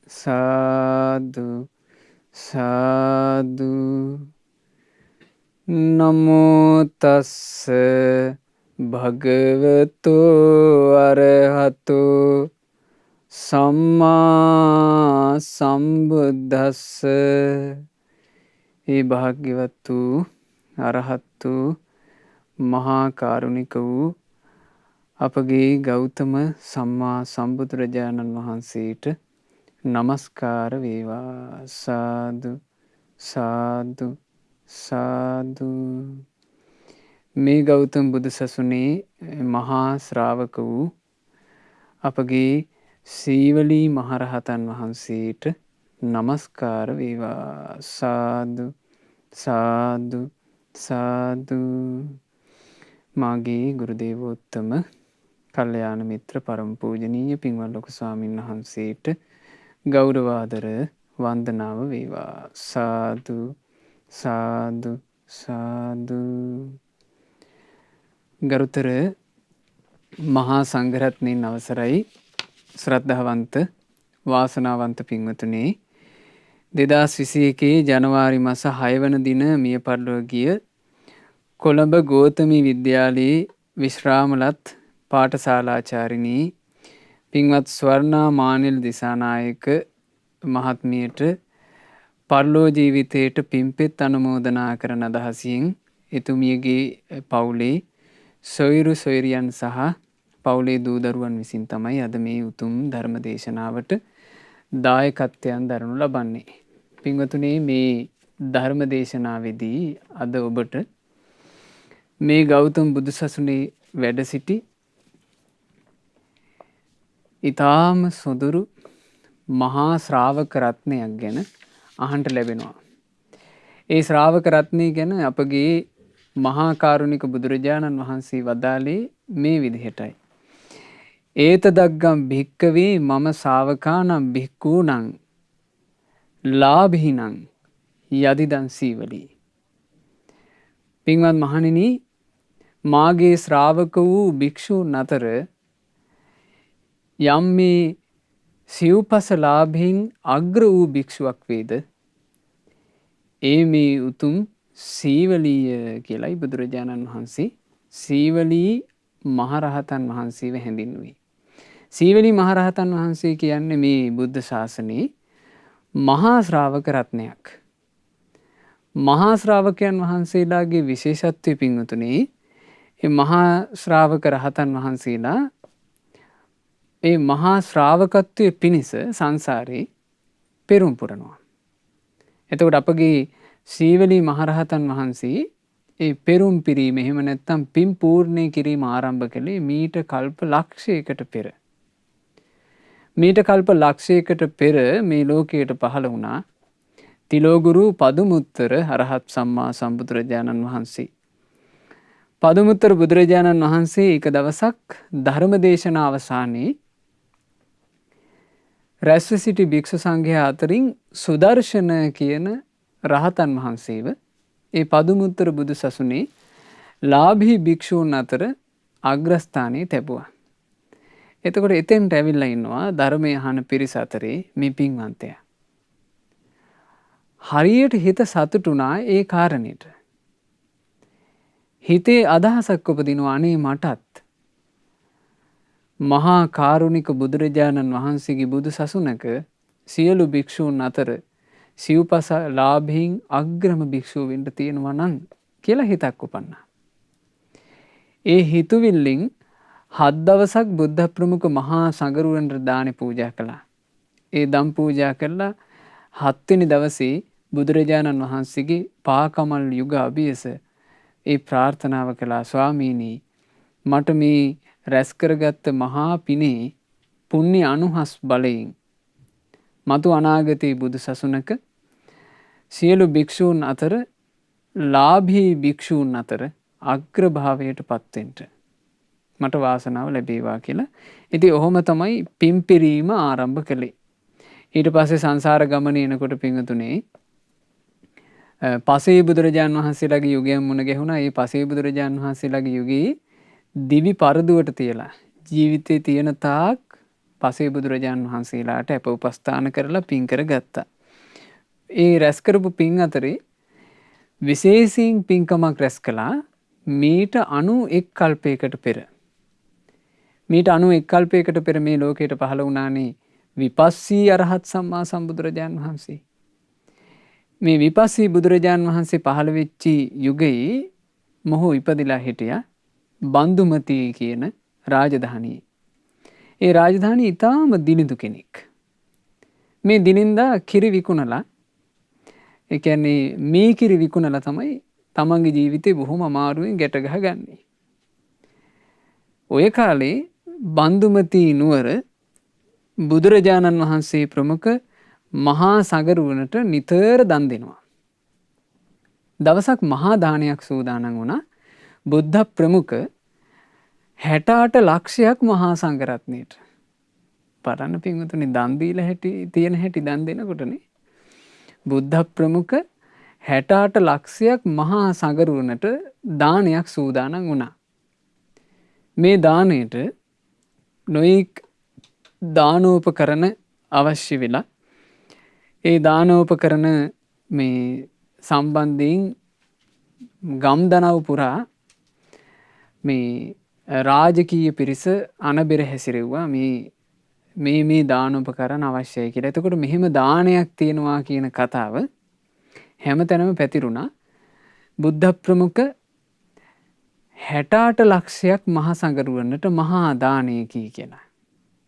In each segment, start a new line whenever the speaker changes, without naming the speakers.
සාදු සාදු. නමෝ තස්ස භගවතු අරහතු සම්මා සම්බුද්දස්ස. ඒ භාග්‍යවත් වූ අරහත් වූ මහා කාරුණික වූ අපගේ ගෞතම සම්මා සම්බුදුරජාණන් වහන්සේට නමස්කාර වේවා. සාදු සාදු සාදු. මේ ගෞතම බුදු සසුනේ මහා ශ්‍රාවක වූ අපගේ සීවලී මහරහතන් වහන්සේට නමස්කාර වේවා. සාදු සාදු සාදු. මාගේ ගුරු දේවෝත්තම කල්යාණ මිත්‍ර පරම පූජනීය පින්වත් ලොකු ස්වාමීන් වහන්සේට ගෞරවාදර වන්දනාව වේවා. සාදු සාදු සාදු. ගරුතර මහා සංඝරත්නයන් අවසරයි ශ්‍රද්ධාවන්ත වාසනාවන්ත පින්වතුනේ, 2021 ජනවාරි මාස 6 වන දින මිය පරලොව ගිය කොළඹ ගෝතමී විද්‍යාලයේ විශ්‍රාමලත් පාඨශාලාචාරිණී පින්වත් ස්වර්ණා මානෙල් දිසානායක මහත්මියට පරලෝ ජීවිතයට පින්පෙත් අනුමෝදනා කරන අදහසින් එතුමියගේ පවුලේ සොයුරු සොයුරියන් සහ පවුලේ දූ දරුවන් විසින් තමයි අද මේ උතුම් ධර්ම දේශනාවට දායකත්වයන් දරනු ලබන්නේ. පින්වතුනේ, මේ ධර්ම දේශනාවේදී අද ඔබට මේ ගෞතම බුදු සසුනේ වැඩ සිටි ඊටාම සොඳුරු මහා ශ්‍රාවක රත්නයක් ගැන අහන්ට ලැබෙනවා. ඒ ශ්‍රාවක රත්නය ගැන අපගේ මහා කාරුණික බුදුරජාණන් වහන්සේ වදාළේ මේ විදිහටයි. ඒත දග්ගම් භික්කවේ මම ශාවකානම් භික්ඛූණං ලාභිනං යදිදං සීවලී. පින්වත් මහණෙනි, මාගේ ශ්‍රාවක වූ භික්ෂූන් අතර යම් මේ සිව්පස ලාභයෙන් අග්‍ර වූ භික්ෂුවක් වේද, ඒ මේ උතුම් සීවලීය කියලයි බුදුරජාණන් වහන්සේ සීවලී මහරහතන් වහන්සේව හැඳින්වුවේ. සීවලී මහරහතන් වහන්සේ කියන්නේ මේ බුද්ධ ශාසනයේ මහා ශ්‍රාවක රත්නයක්. මහා ශ්‍රාවකයන් වහන්සේලාගේ විශේෂත්වය පින්වතුනේ, ඒ මහා ශ්‍රාවක රහතන් වහන්සේලා ඒ මහා ශ්‍රාවකත්වයේ පිණිස සංසාරේ පෙරම් පුරනවා. එතකොට අපගේ සීවලී මහරහතන් වහන්සේ ඒ පෙරුම් පිරීම, එහෙම නැත්නම් පින් පූර්ණේ කිරීම ආරම්භ කළේ මීට කල්ප ලක්ෂයකට පෙර. මීට කල්ප ලක්ෂයකට පෙර මේ ලෝකයට පහළ වුණා තිලෝගුරු පදුමුත්තර අරහත් සම්මා සම්බුදුරජාණන් වහන්සේ. පදුමුත්තර බුදුරජාණන් වහන්සේ එක දවසක් ධර්ම දේශනා අවසානයේ රැස්ව සිටි භික්ෂු සංඝයා අතරින් සුදර්ශන කියන රහතන් වහන්සේව ඒ පදුමුත්තර බුදු සසුනේ ලාභී භික්ෂූන් අතර අග්‍රස්ථානයේ තැබුවා. එතකොට එතෙන්ට ඇවිල්ලා ඉන්නවා ධර්මය අහන පිරිස අතරේ මේ පින්වන්තයා. හරියට හිත සතුටුනා ඒ කාරණයට. හිතේ අදහසක් උපදිනවා, අනේ මටත් මහා කාරුණික බුදුරජාණන් වහන්සේගේ බුදු සසුනක සියලු භික්ෂූන් අතර සිව්පස ලාභයෙන් අග්‍රම භික්ෂුව වෙන්න තියෙනවා නම් කියලා හිතක් උපන්නා. ඒ හිතුවිල්ලෙන් 7 දවසක් බුද්ධ ප්‍රමුඛ මහා සංඝරුවන්ට දානි පූජා කළා. ඒ දම් පූජා කළා 7 වෙනි දවසේ බුදුරජාණන් වහන්සේගේ පාකමල් යුග අභියස ඒ ප්‍රාර්ථනාව කළා, ස්වාමීනි, මට මේ රැස් කරගත්ත මහා පිනේ පුණ්‍ය අනුහස් බලයෙන් මතු අනාගතයේ බුදු සසුනක සියලු භික්ෂූන් අතර ලාභී භික්ෂූන් අතර අග්‍රභාවයට පත්වෙන්ට මට වාසනාව ලැබේවා කියලා. ඉතින් ඔහොම තමයි පින්පිරීම ආරම්භ කළේ. ඊට පස්සේ සංසාර ගමන එනකොට පිංගුතුනේ පසේ බුදුරජාණන් වහන්සේලාගේ යුගයෙන් මුණ ගැහුණා. ඒ පසේ බුදුරජාණන් වහන්සේලාගේ යුගයේ දිවි පරදුවට තියලා ජීවිතේ තියෙන තාක් පසේ බුදුරජාණන් වහන්සේලාට අප උපස්ථාන කරලා පින් කර ගත්තා. ඒ රැස් කරපු පින් අතරේ විශේෂයෙන් පින්කමක් රැස් කළා මීට 91 කල්පයකට පෙර. මීට 91 කල්පයකට පෙර මේ ලෝකයට පහළ වුණානේ විපස්සී අරහත් සම්මා සම්බුදුරජාණන් වහන්සේ. මේ විපස්සී බුදුරජාණන් වහන්සේ පහළ වෙච්චි යුගයේ මොහු ඉපදිලා හිටියා බන්දුමති කියන රාජධානියේ. ඒ රාජධානිය ඊටාම දිනිඳු කෙනෙක්. මේ දිනින්දා කිරි විකුණලා ඒ කියන්නේ මේ කිරි විකුණලා තමයි තමන්ගේ ජීවිතේ බොහොම අමාරුවෙන් ගැට ගහගන්නේ. ඔය කාලේ බන්දුමති නුවර බුදුරජාණන් වහන්සේ ප්‍රමුඛ මහා සගරුවනට නිතර දන් දෙනවා. දවසක් මහා දානයක් සූදානම් වුණා. බුද්ධ ප්‍රමුඛ 68 ලක්ෂයක් මහා සංඝරත්නයට. පරණ පින්වතුනි දන් දීලා හැටි තියෙන හැටි දන් දෙනකොටනේ. බුද්ධ ප්‍රමුඛ 68 ලක්ෂයක් මහා සංඝරුවනට දානයක් සූදානම් වුණා. මේ දාණයට නොයෙක් දානෝපකරණ අවශ්‍ය වෙලා ඒ දානෝපකරණ මේ සම්බන්ධයෙන් ගම්දනව් පුරා මේ රාජකීය පිරිස අනබෙර හැසිරෙව්වා මේ දානෝපකරණ අවශ්‍යයි කියලා. එතකොට මෙහෙම දානයක් තියෙනවා කියන කතාව හැමතැනම පැතිරුණා. බුද්ධ ප්‍රමුඛ 68 ලක්ෂයක් මහා සංඝරුවනට මහා දානය කියලා.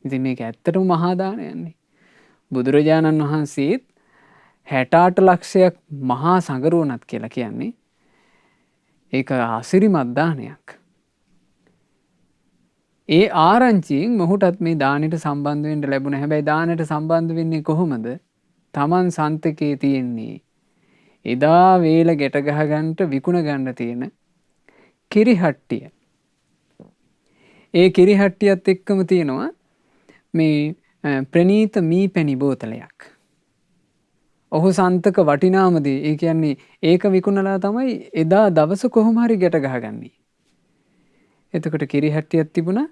ඉතින් මේක ඇත්තටම මහා දානයන්නේ. බුදුරජාණන් වහන්සේත් 68 ලක්ෂයක් මහා සංඝරුවනත් කියලා කියන්නේ ඒක ආසිරිමත් දානයක්. ඒ ආරංචියෙන් මොහුටත් මේ දානෙට සම්බන්ධ වෙන්න ලැබුණා. හැබැයි දානෙට සම්බන්ධ වෙන්නේ කොහොමද? Taman සන්තකේ තියෙන්නේ එදා වේල ගැට ගහ ගන්නට විකුණ ගන්න තියෙන කිරිහට්ටිය. ඒ කිරිහට්ටියත් එක්කම තියෙනවා මේ ප්‍රනීත මී පැණි බෝතලයක්. ඔහු සන්තක වටිනාම දේ. ඒ කියන්නේ ඒක විකුණලා තමයි එදා දවස කොහොම හරි ගැට ගහගන්නේ. එතකොට කිරිහට්ටියක් තිබුණා,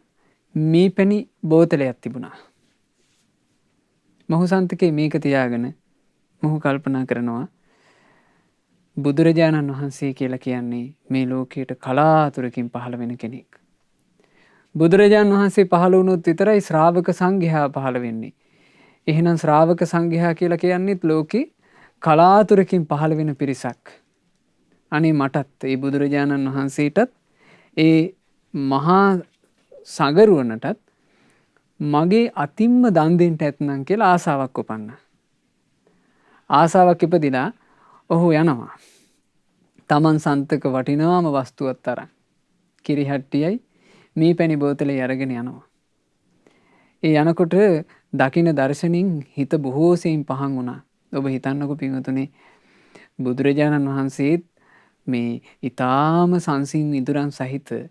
මී පැණි බෝතලයක් තිබුණා. මොහු සන්තකේ මේක තියාගෙන මොහු කල්පනා කරනවා බුදුරජාණන් වහන්සේ කියලා කියන්නේ මේ ලෝකයට කලාතුරකින් පහළ වෙන කෙනෙක්. බුදුරජාණන් වහන්සේ පහළ වුණොත් විතරයි ශ්‍රාවක සංඝයා පහළ වෙන්නේ. එහෙනම් ශ්‍රාවක සංඝයා කියලා කියන්නේත් ලෝකේ කලාතුරකින් පහළ වෙන පිරිසක්. අනේ මටත් ඒ බුදුරජාණන් වහන්සේටත් ඒ මහා සගරුවනටත් මගේ අතින්ම දන් දෙන්න ඇත්නම් කියලා ආසාවක් උපන්නා. ආසාවක් ඉපදිලා ඔහු යනවා. Taman සන්තක වටිනාම වස්තුවක් අරන් කිරිහට්ටියයි මේ පැණි බෝතලේ අරගෙන යනවා. ඒ යනකොට දකින දර්ශනින් හිත බොහෝ සෙයින් පහන් වුණා. ඔබ හිතන්නකෝ පින්වතුනි බුදුරජාණන් වහන්සේත් මේ ඊටාම සංසින් ඉදුරන් සහිත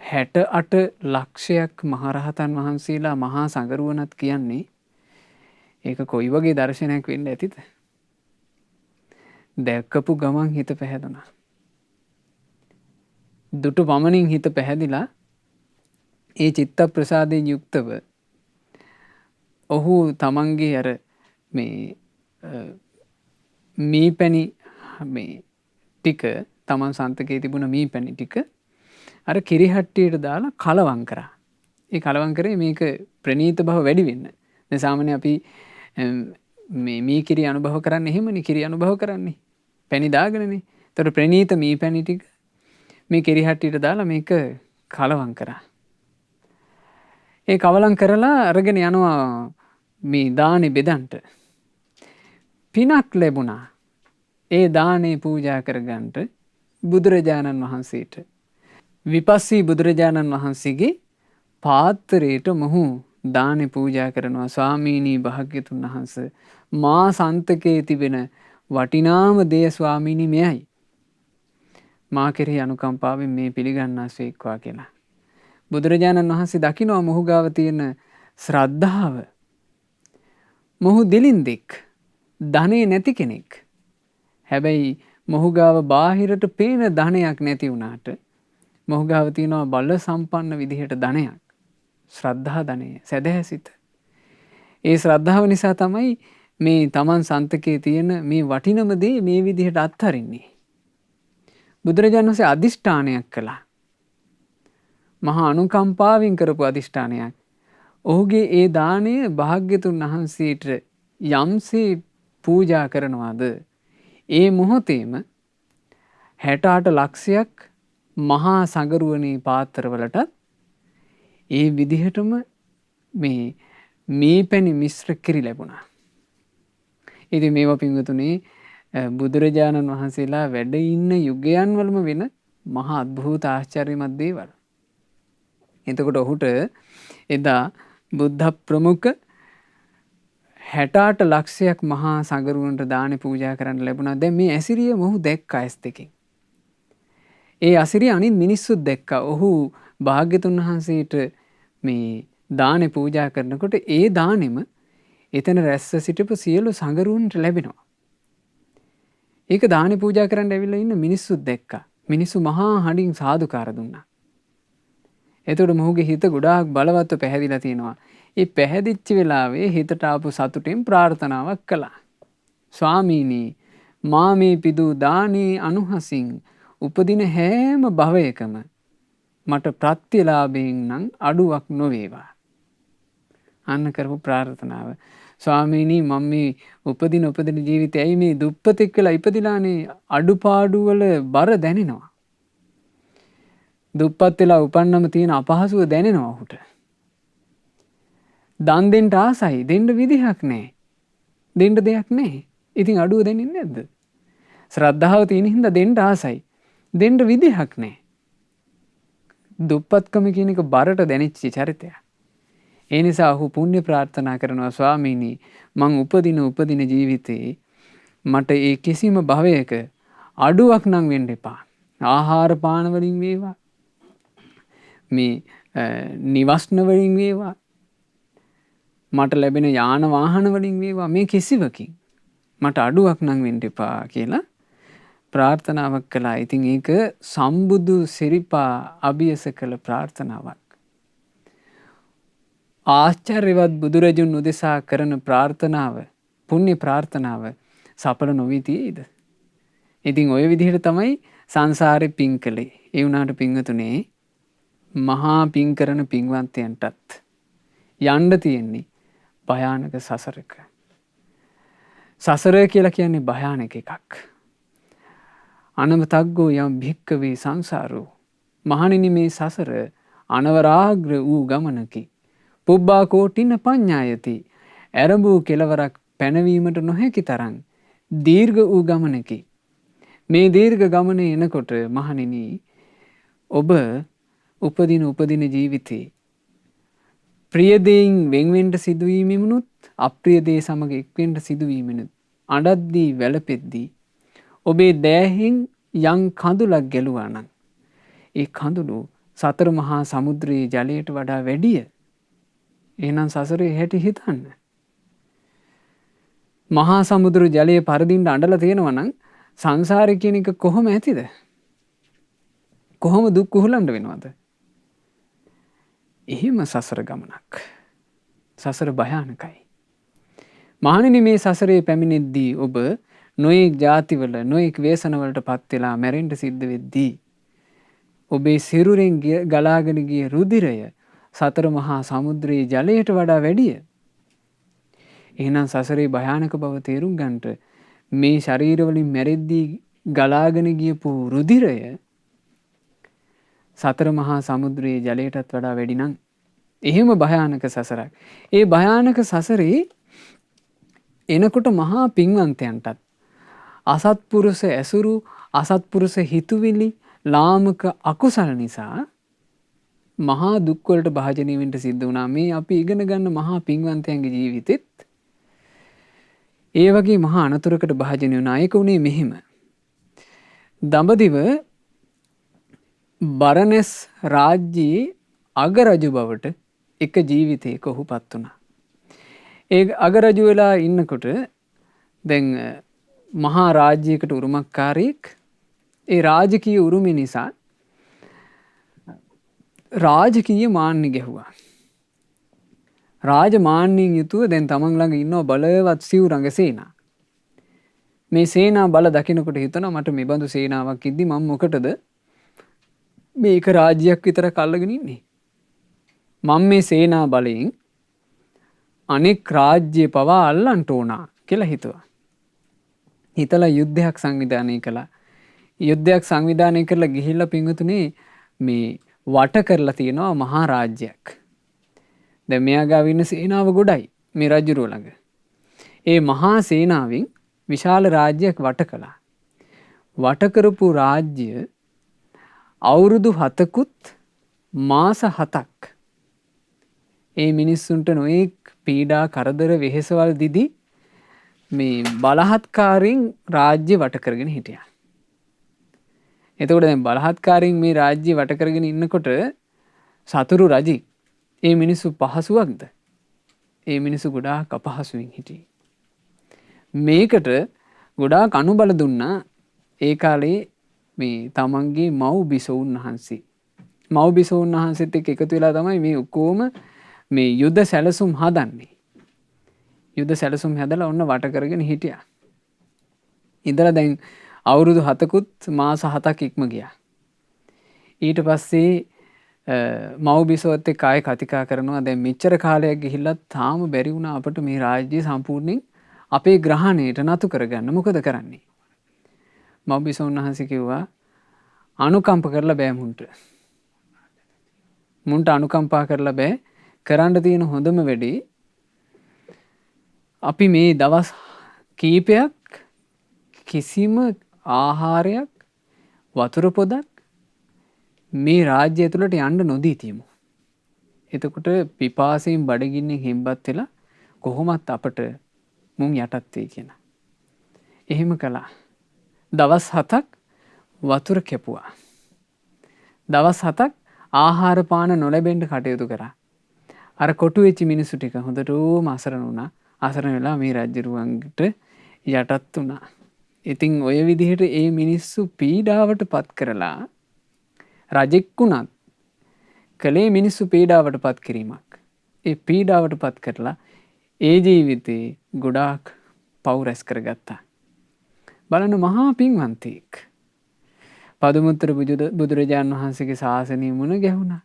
68 ලක්ෂයක් මහරහතන් වහන්සේලා මහා සංඝරුවනත් කියන්නේ ඒක කොයි වගේ දර්ශනයක් වෙන්න ඇතිද? දැක්කපු ගමන් හිත පැහැදුනා. දුටු පමණින් හිත පැහැදිලා ඒ චිත්ත ප්‍රසාදයෙන් යුක්තව ඔහු තමන්ගේ අර මේ පැණි මේ ටික තමන් සන්තකේ තිබුණ මේ පැණි ටික අර කිරිහට්ටියට දාලා කලවම් කරා. ඒ කලවම් කරේ මේක ප්‍රනීත බව වැඩි වෙන්න. දැන් සාමාන්‍යයෙන් අපි මේ කිරි අනුභව කරන්නේ එහෙමනේ. කිරි අනුභව කරන්නේ පැණි දාගෙනනේ. ඒතර ප්‍රනීත මේ පැණි ටික මේ කිරිහට්ටියට දාලා මේක කලවම් කරා. ඒ කවලම් කරලා අරගෙන යනවා මේ දානේ බෙදන්ට. පිනක් ලැබුණා. ඒ දානේ පූජා කරගන්නට බුදුරජාණන් වහන්සේට. විපස්සී බුදුරජාණන් වහන්සේගේ පාත්‍රයට මොහු දානේ පූජා කරනවා. ස්වාමීනී භාග්‍යතුන් වහන්සේ මා සන්තකේ තිබෙන වටිනාම දේ ස්වාමීනි මෙයයි. මා කෙරෙහි අනුකම්පාවෙන් මේ පිළිගන්නාසේක්වා කියලා. බුදුරජාණන් වහන්සේ දකිනවා මොහු ගාව තියෙන ශ්‍රද්ධාව. මොහු දිලින්දෙක්, ධනෙ නැති කෙනෙක්. හැබැයි මොහු ගාව බාහිරට පේන ධනයක් නැති වුණාට මොහු ගාව තියෙනවා බල සම්පන්න විදිහට ධනයක්. ශ්‍රද්ධා ධනය, සැදැහැ සිත. ඒ ශ්‍රද්ධාව නිසා තමයි මේ තමන් සන්තකයේ තියෙන මේ වටිනම දේ මේ විදිහට අත්හරින්නේ. බුදුරජාණන් වහන්සේ අදිෂ්ඨානයක් කළා. මහා අනුකම්පාවෙන් කරපු අදිෂ්ඨානයක්. ඔහුගේ ඒ දාණය භාග්‍යතුන් වහන්සේට යම්සේ පූජා කරනවාද ඒ මොහොතේම 68 ලක්ෂයක් මහා සඟරුවනේ පාත්‍රවලටත් ඒ විදිහටම මේ පැණි මිශ්‍ර කිරි ලැබුණා. ඉතින් මේවා පින්වතුනි බුදුරජාණන් වහන්සේලා වැඩ ඉන්න යුගයන් වලම වෙන මහා අద్භූත ආශ්චර්යමත් දේවල්. එතකොට ඔහුට එදා බුද්ධ ප්‍රමුඛ 68 ලක්ෂයක් මහා සඟරුවන්ට දාන පූජා කරන්න ලැබුණා. දැන් මේ ඇසිරිය මොහු දැක්කා ඇස් දෙකෙන්. ඒ ඇසිරිය අනිත් මිනිස්සුත් දැක්කා. ඔහු භාග්‍යතුන් වහන්සේට මේ දාන පූජා කරනකොට ඒ දානෙම එතන රැස්ව සිටපු සියලු සඟරුවන්ට ලැබෙනවා. ඒක දාන පූජා කරන්න ඇවිල්ලා ඉන්න මිනිස්සුත් දැක්කා. මිනිස්සු මහා හඬින් සාදුකාර දුන්නා. එතකොට මොහුගේ හිත ගොඩාක් බලවත්ව පැහැදිලා තියෙනවා. ඒ පැහැදිච්ච වෙලාවේ හිතට ආපු සතුටින් ප්‍රාර්ථනාවක් කළා. ස්වාමීනි මා මේ පිදූ දානේ අනුහසින් උපදින හැම භවයකම මට ප්‍රත්‍යලාභයෙන් නම් අඩුවක් නොවේවා. අන්න කරපු ප්‍රාර්ථනාව. ස්වාමීනි මම මේ උපදින ජීවිතේ ඇයි මේ දුප්පතෙක් වෙලා ඉපදිලානේ අඩුපාඩු වල බර දැනෙනවා. දුප්පත් වෙලා උපන්නම තියෙන අපහසුව දැනෙනවා ඔහුට. දන් දෙන්න ආසයි දෙන්න විදිහක් නැහැ. දෙන්න දෙයක් නැහැ. ඉතින් අඩුව දැනෙන්නේ නැද්ද? ශ්‍රද්ධාව තියෙන හින්දා දෙන්න ආසයි. දෙන්න විදිහක් නැහැ. දුප්පත්කම කියන එක බරට දැනෙච්ච චරිතයක්. ඒ නිසා ඔහු පුණ්‍ය ප්‍රාර්ථනා කරනවා ස්වාමීනි මං උපදින ජීවිතේ මට ඒ කිසිම භවයක අඩුවක් නම් වෙන්න එපා. ආහාර පාන වලින් වේවා මේ නිවස්න වලින් වේවා මට ලැබෙන යාන වාහන වලින් වේවා මේ කිසිවකින් මට අඩුවක් නම් වෙන්න එපා කියලා ප්‍රාර්ථනාවක් කළා. ඉතින් ඒක සම්බුදු සිරිපා අභියස කළ ප්‍රාර්ථනාවක්. ආශ්චර්යවත් බුදුරජුන් උදෙසා කරන ප්‍රාර්ථනාව පුණ්‍ය ප්‍රාර්ථනාව සඵල නොවී තියෙයිද? ඉතින් ওই විදිහට තමයි සංසාරේ පින් කළේ. ඒ වුණාට පින්වතුනේ මහා පින් කරන පින්වන්තයන්ටත් යන්න තියෙන්නේ භයානක සසරක. සසර කියලා කියන්නේ භයානක එකක්. අනවතග්ගෝ යම් භික්කවේ සංසාරෝ. මහණෙනි මේ සසර අනවරාග්‍ර වූ ගමනකි. පුබ්බා කෝටින පඤ්ඤායති. ඇරඹූ කෙලවරක් පැනවීමට නොහැකි තරම් දීර්ඝ වූ ගමනකි. මේ දීර්ඝ ගමනේ එනකොට මහණෙනි ඔබ උපදින ජීවිතේ ප්‍රිය දෙයින් වෙන්වෙන්න සිදුවීමෙමුණුත් අප්‍රිය දේ සමග එක්වෙන්න සිදුවීමෙනුත් අඬද්දී වැළපෙද්දී ඔබේ දෑහෙන් යම් කඳුලක් ගැලුවා නම් ඒ කඳුළු සතර මහා සමුද්‍රයේ ජලයට වඩා වැඩිය. එහෙනම් සසරේ හැටි හිතන්න. මහා සමුද්‍ර ජලයේ පරදින්න අඬලා තියෙනවා නම් සංසාරේ කියන එක කොහොම ඇතිද? කොහොම දුක් කුහුලන්න වෙනවද? එහෙම සසර ගමනක්. සසර භයානකයි. මහණෙනි මේ සසරේ පැමිණෙද්දී ඔබ නොයෙක් ಜಾතිවල නොයෙක් වේසනවලට පත් වෙලා මැරෙන්න සිද්ධ වෙද්දී ඔබේ සිරුරෙන් ගලාගෙන ගිය රුධිරය සතර මහා සමුද්‍රයේ ජලයට වඩා වැඩිය. එහෙනම් සසරේ භයානක බව තේරුම් ගන්නට මේ ශරීරවලින් මැරෙද්දී ගලාගෙන ගියපු රුධිරය සතර මහා සමුද්‍රයේ ජලයටත් වඩා වැඩි නම් එහෙම භයානක සසරක්. ඒ භයානක සසරේ එනකොට මහා පින්වන්තයන්ටත් අසත්පුරුෂ ඇසුරු අසත්පුරුෂ හිතුවිලි ලාමක අකුසල නිසා මහා දුක් වලට භාජනය වෙන්න සිද්ධ වුණා. මේ අපි ඉගෙන ගන්න මහා පින්වන්තයන්ගේ ජීවිතෙත් ඒ වගේ මහා අනතුරකට භාජනය වුණා. ඒක උනේ මෙහෙම. දඹදිව බරණැස් රාජ්‍යයේ අගරජු බවට එක ජීවිතයක ඔහුපත් වුණා. ඒ අගරජු වෙලා ඉන්නකොට දැන් මහා රාජ්‍යයකට උරුමකාරයෙක් ඒ රාජකීය උරුමය නිසා රාජකීය මාන්නය ගැහුවා. රාජමාන්‍යයෙන් යුතුව දැන් තමන් ළඟ ඉන්නවා බලවත් සිවුරඟ සේනා. මේ සේනා බල දකිනකොට හිතනවා මට මේ බඳු සේනාවක් ඉද්දි මම මොකටද මේක රාජ්‍යයක් විතර කල්ලගෙන ඉන්නේ. මම මේ සේනා බලයෙන් අනෙක් රාජ්‍ය පවා අල්ලන්ට ඕනා කියලා හිතුවා. හිතලා යුද්ධයක් සංවිධානය කළා. යුද්ධයක් සංවිධානය කරලා ගිහිල්ලා පින්වතුනේ මේ වට කරලා තියෙනවා මහා රාජ්‍යයක්. දැන් මෙයා ගාව ඉන්න සේනාව ගොඩයි මේ රජුරුව ළඟ. ඒ මහා සේනාවෙන් විශාල රාජ්‍යයක් වට කළා. වට කරපු රාජ්‍ය අවුරුදු 7කුත් මාස 7ක් ඒ මිනිස්සුන්ට නොඑක් පීඩා කරදර වෙහෙසවල් දිදී මේ බලහත්කාරයෙන් රාජ්‍ය වට කරගෙන හිටියා. එතකොට දැන් බලහත්කාරයෙන් මේ රාජ්‍ය වට කරගෙන ඉන්නකොට සතුරු රජි ඒ මිනිස්සු පහසුවක්ද? ඒ මිනිස්සු ගොඩාක් අපහසුවෙන් හිටියේ. මේකට ගොඩාක් අනුබල දුන්නා ඒ කාලේ මේ තමන්ගේ මව් බිසවුන් වහන්සේ. මව් බිසවුන් වහන්සේත් එක්ක එකතු වෙලා තමයි මේ ඔක්කොම මේ යුද සැලසුම් හදන්නේ. යුද සැලසුම් හැදලා ඔන්න වට කරගෙන හිටියා. ඉඳලා දැන් අවුරුදු 7කුත් මාස 7ක් ඉක්ම ගියා. ඊට පස්සේ මව් බිසවත් එක්ක ආයෙ කතිකා කරනවා දැන් මෙච්චර කාලයක් ගිහිල්ලා තාම බැරි වුණා අපිට මේ රාජ්‍ය සම්පූර්ණයෙන් අපේ ග්‍රහණයට නතු කරගන්න. මොකද කරන්නේ? මව් බිසවුන් වහන්සේ කිව්වා අනුකම්ප කරලා බෑ මුන්ට. මුන්ට අනුකම්පා කරලා බෑ. කරන්න තියෙන හොඳම වැඩේ අපි මේ දවස් කීපයක් කිසිම ආහාරයක් වතුර පොදක් මේ රාජ්‍ය ඇතුළට යන්න නොදී තියමු. එතකොට පිපාසයෙන් බඩගින්නෙන් හෙම්බත් වෙලා කොහොමත් අපට මුන් යටත් වෙයි කියන. එහෙම කළා. දවස් 7ක් වතුර කැපුවා. දවස් 7ක් ආහාර පාන නොලැබෙන්න කටයුතු කරා. අර කොටු වෙච්ච මිනිස්සු ටික හොඳටම අසරණ වුණා. අසරණ වෙලා මේ රජුරුවන්ට යටත් වුණා. ඉතින් ඔය විදිහට ඒ මිනිස්සු පීඩාවට පත් කරලා රජෙක් වුණත් කලේ මිනිස්සු පීඩාවට පත් කිරීමක්. ඒ පීඩාවට පත් කරලා ඒ ජීවිතේ ගොඩාක් පව් රැස් කරගත්තා. බලන්න මහා පින්වන්තයෙක්. පදුමුත්තර බුදුරජාණන් වහන්සේගේ ශාසනය මුණ ගැහුණා.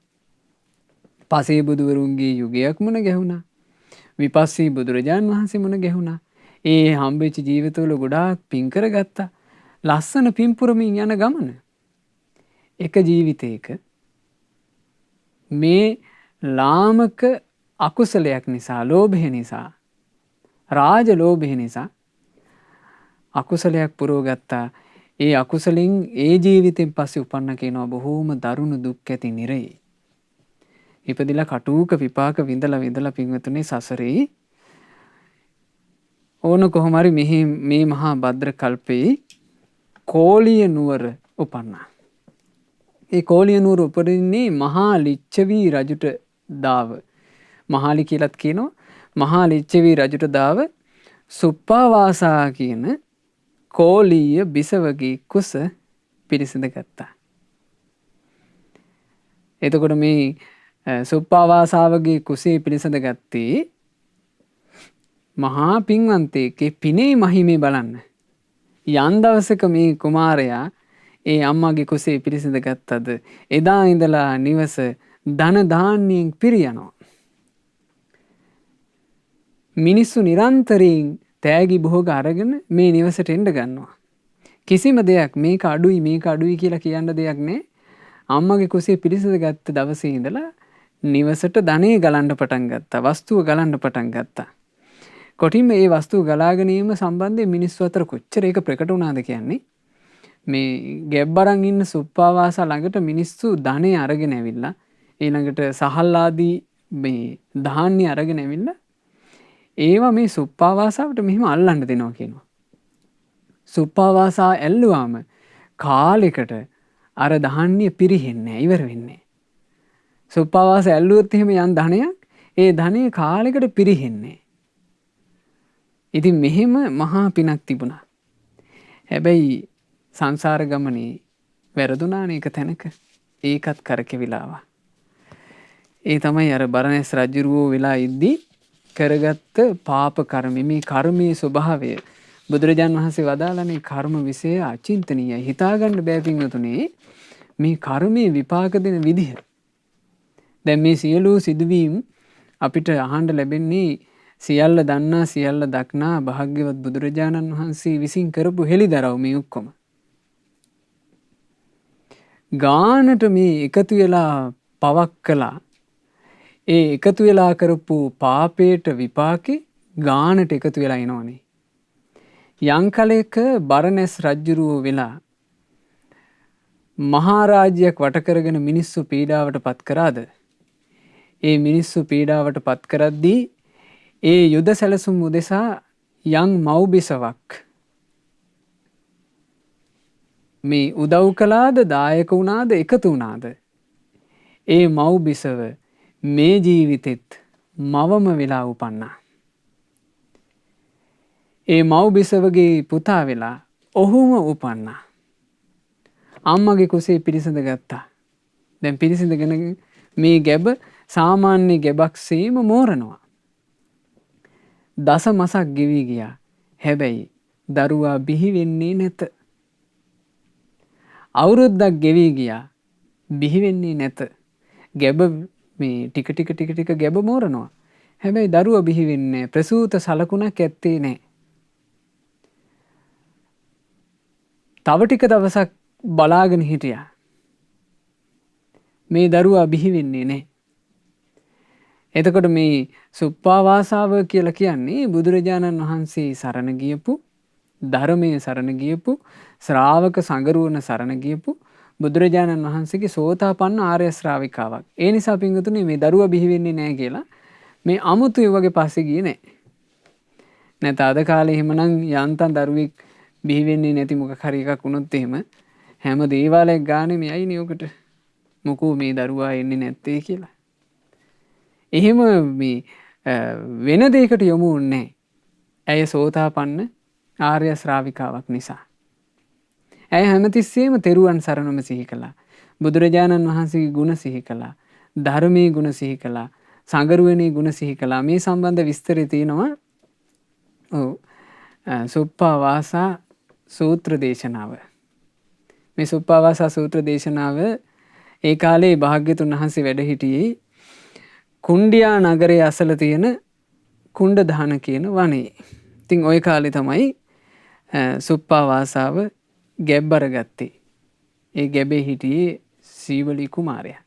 පසේ බුදුවරුන්ගේ යුගයක් මුණ ගැහුණා. විපස්සී බුදුරජාණන් වහන්සේ මුණ ගැහුණා. ඒ හම්බෙච්ච ජීවිතවල ගොඩාක් පින් කරගත්තා. ලස්සන පින්පුරමින් යන ගමන. එක ජීවිතයක මේ ලාමක අකුසලයක් නිසා, ලෝභය නිසා, රාජ ලෝභය නිසා අකුසලයක් පුරවගත්තා. ඒ අකුසලින් ඒ ජීවිතෙන් පස්සේ උපන්න කියනවා බොහෝම දරුණු දුක් ඇති නිරේ. ඉපදිලා කටුක විපාක විඳලා පින්වතුනි සසරේ ඕන කොහොම හරි මේ මහා භද්‍ර කල්පේ කෝලිය නුවර උපන්නා. ඒ කෝලිය නුවර උපදින්නේ මහා ලිච්ඡවි රජුට දාව. මහාලි කියලත් කියනවා. මහා ලිච්ඡවි රජුට දාව සුප්පාවාසා කියන කෝලීය බිසවගේ කුස පිරිසිඳ ගත්තා. එතකොට මේ සුප්පාවාසාවගේ කුසේ පිරිසිඳ ගත්තේ මහා පින්වන්තයෙක්ගේ පිනේ මහිමේ බලන්න. යම් දවසක මේ කුමාරයා ඒ අම්මාගේ කුසේ පිරිසිඳ ගත්තද එදා ඉඳලා නිවස ධන ධාන්‍යයෙන් පිරියනවා. මිනිස්සු නිරන්තරයෙන් තෑගි භෝග අරගෙන මේ නිවසට එන්න ගන්නවා. කිසිම දෙයක් මේක අඩුයි කියලා කියන්න දෙයක් නෑ. අම්මගේ කුසේ පිරිසිඳ ගත්ත දවසේ ඉඳලා නිවසට ධනෙ ගලන්න පටන් ගත්තා. වස්තුව ගලන්න පටන් ගත්තා. කොටින්ම මේ වස්තුව ගලාගෙන යාම සම්බන්ධයෙන් මිනිස්සු අතර කොච්චර ඒක ප්‍රකට වුණාද කියන්නේ මේ ගැබ්බරන් ඉන්න සුප්පාවාසා ළඟට මිනිස්සු ධනෙ අරගෙන ඇවිල්ලා ඊළඟට සහල් ආදී මේ ධාන්‍ය අරගෙන ඇවිල්ලා ඒවා මේ සුප්පාවාසාවට මෙහෙම අල්ලන්න දෙනවා කියනවා. සුප්පාවාසා ඇල්ලුවාම කාලෙකට අර ධාන්‍ය පිරිහෙන්නේ ඉවර වෙන්නේ. සුප්පාවාස ඇල්ලුවොත් එහෙම යම් ධනයක් ඒ ධනෙ කාලෙකට පිරිහෙන්නේ. ඉතින් මෙහෙම මහා පිනක් තිබුණා. හැබැයි සංසාර ගමනේ වැරදුනානේ එක තැනක. ඒකත් කරකෙවිලාවා. ඒ තමයි අර බරණැස් රජුරුවෝ වෙලා ඉද්දී කරගත්ත පාප කර්ම. මේ කර්මයේ ස්වභාවය බුදුරජාන් වහන්සේ වදාළනේ කර්ම විෂය අචින්තනීයයි. හිතාගන්න බෑ පින්වතුනේ මේ කර්මයේ විපාක දෙන විදිහ. දැන් මේ සියලු සිදුවීම් අපිට අහන්න ලැබෙන්නේ සියල්ල දන්නා සියල්ල දක්නා භාග්‍යවත් බුදුරජාණන් වහන්සේ විසින් කරපු හෙළිදරව් මේ ඔක්කොම. ගානට මේ එකතු වෙලා පවක් කළා. ඒ එකතු වෙලා කරපු පාපයට විපාකේ ගානට එකතු වෙලා එනවනේ. යම් කලයක බරණැස් රජුරුවෝ වෙලා මහරාජ්‍යයක් වට කරගෙන මිනිස්සු පීඩාවට පත් කරාද? ඒ මිනිස්සු පීඩාවට පත් කරද්දී ඒ යුද සැලසුම් උදෙසා යම් මව්බිසවක් මේ උදව් කළාද දායක වුණාද එකතු වුණාද? ඒ මව්බිසව මේ ජීවිතෙත් මවම වෙලා උපන්නා. ඒ මව්බිසවගේ පුතා වෙලා ඔහුම උපන්නා. අම්මගේ කුසේ පිරිසිඳ ගත්තා. දැන් පිරිසිඳගෙන මේ ගැබ සාමාන්‍ය ගැබක් සේම මෝරනවා. දස මසක් ගෙවී ගියා. හැබැයි දරුවා බිහි වෙන්නේ නැත. අවුරුද්දක් ගෙවී ගියා. බිහි වෙන්නේ නැත. ගැබ මේ ටික ගැබ මෝරනවා. හැබැයි දරුවා බිහි වෙන්නේ ප්‍රසූත සලකුණක් ඇත්තේ නැහැ. තව ටික දවසක් බලාගෙන හිටියා. මේ දරුවා බිහි වෙන්නේ නැහැ. එතකොට මේ සුප්පාවාසාව කියලා කියන්නේ බුදුරජාණන් වහන්සේ සරණ ගියපු, ධර්මයේ සරණ ගියපු, ශ්‍රාවක සංගරුවන සරණ ගියපු බුදුරජාණන් වහන්සේගේ සෝතාපන්න ආර්ය ශ්‍රාවිකාවක්. ඒ නිසා පින්වතුනි මේ දරුවා බිහි වෙන්නේ නැහැ කියලා මේ අමුතු ඒ වගේ පස්සේ ගියේ නැහැ. නැත්නම් අද කාලේ එහෙමනම් යන්තම් දරුවෙක් බිහි වෙන්නේ නැති මොකක් හරි එකක් වුණොත් එහෙම හැම දේවාලයක් ගානේ මෙයයි නියොකට මොකෝ මේ දරුවා එන්නේ නැත්තේ කියලා. එහෙම මේ වෙන දෙයකට යොමු වුණේ ඇය සෝතාපන්න ආර්ය ශ්‍රාවිකාවක් නිසා. ඇය හැමතිස්සෙම තෙරුවන් සරණම සිහි කළා. බුදුරජාණන් වහන්සේගේ ගුණ සිහි කළා. ධර්මයේ ගුණ සිහි කළා. සංගරුවනේ ගුණ සිහි කළා. මේ සම්බන්ධ විස්තරය තියෙනවා. සුප්පාවාසා සූත්‍ර දේශනාව. මේ සුප්පාවාසා සූත්‍ර දේශනාව ඒ කාලේ භාග්‍යතුන් වහන්සේ වැඩ සිටියේ කුණ්ඩියා නගරයේ අසල තියෙන කුණ්ඩදාන කියන වනයේ. ඉතින් ওই කාලේ තමයි සුප්පාවාසාව ගැබ්බර ගත්තේ. ඒ ගැබේ හිටියේ සීවලී කුමාරයා.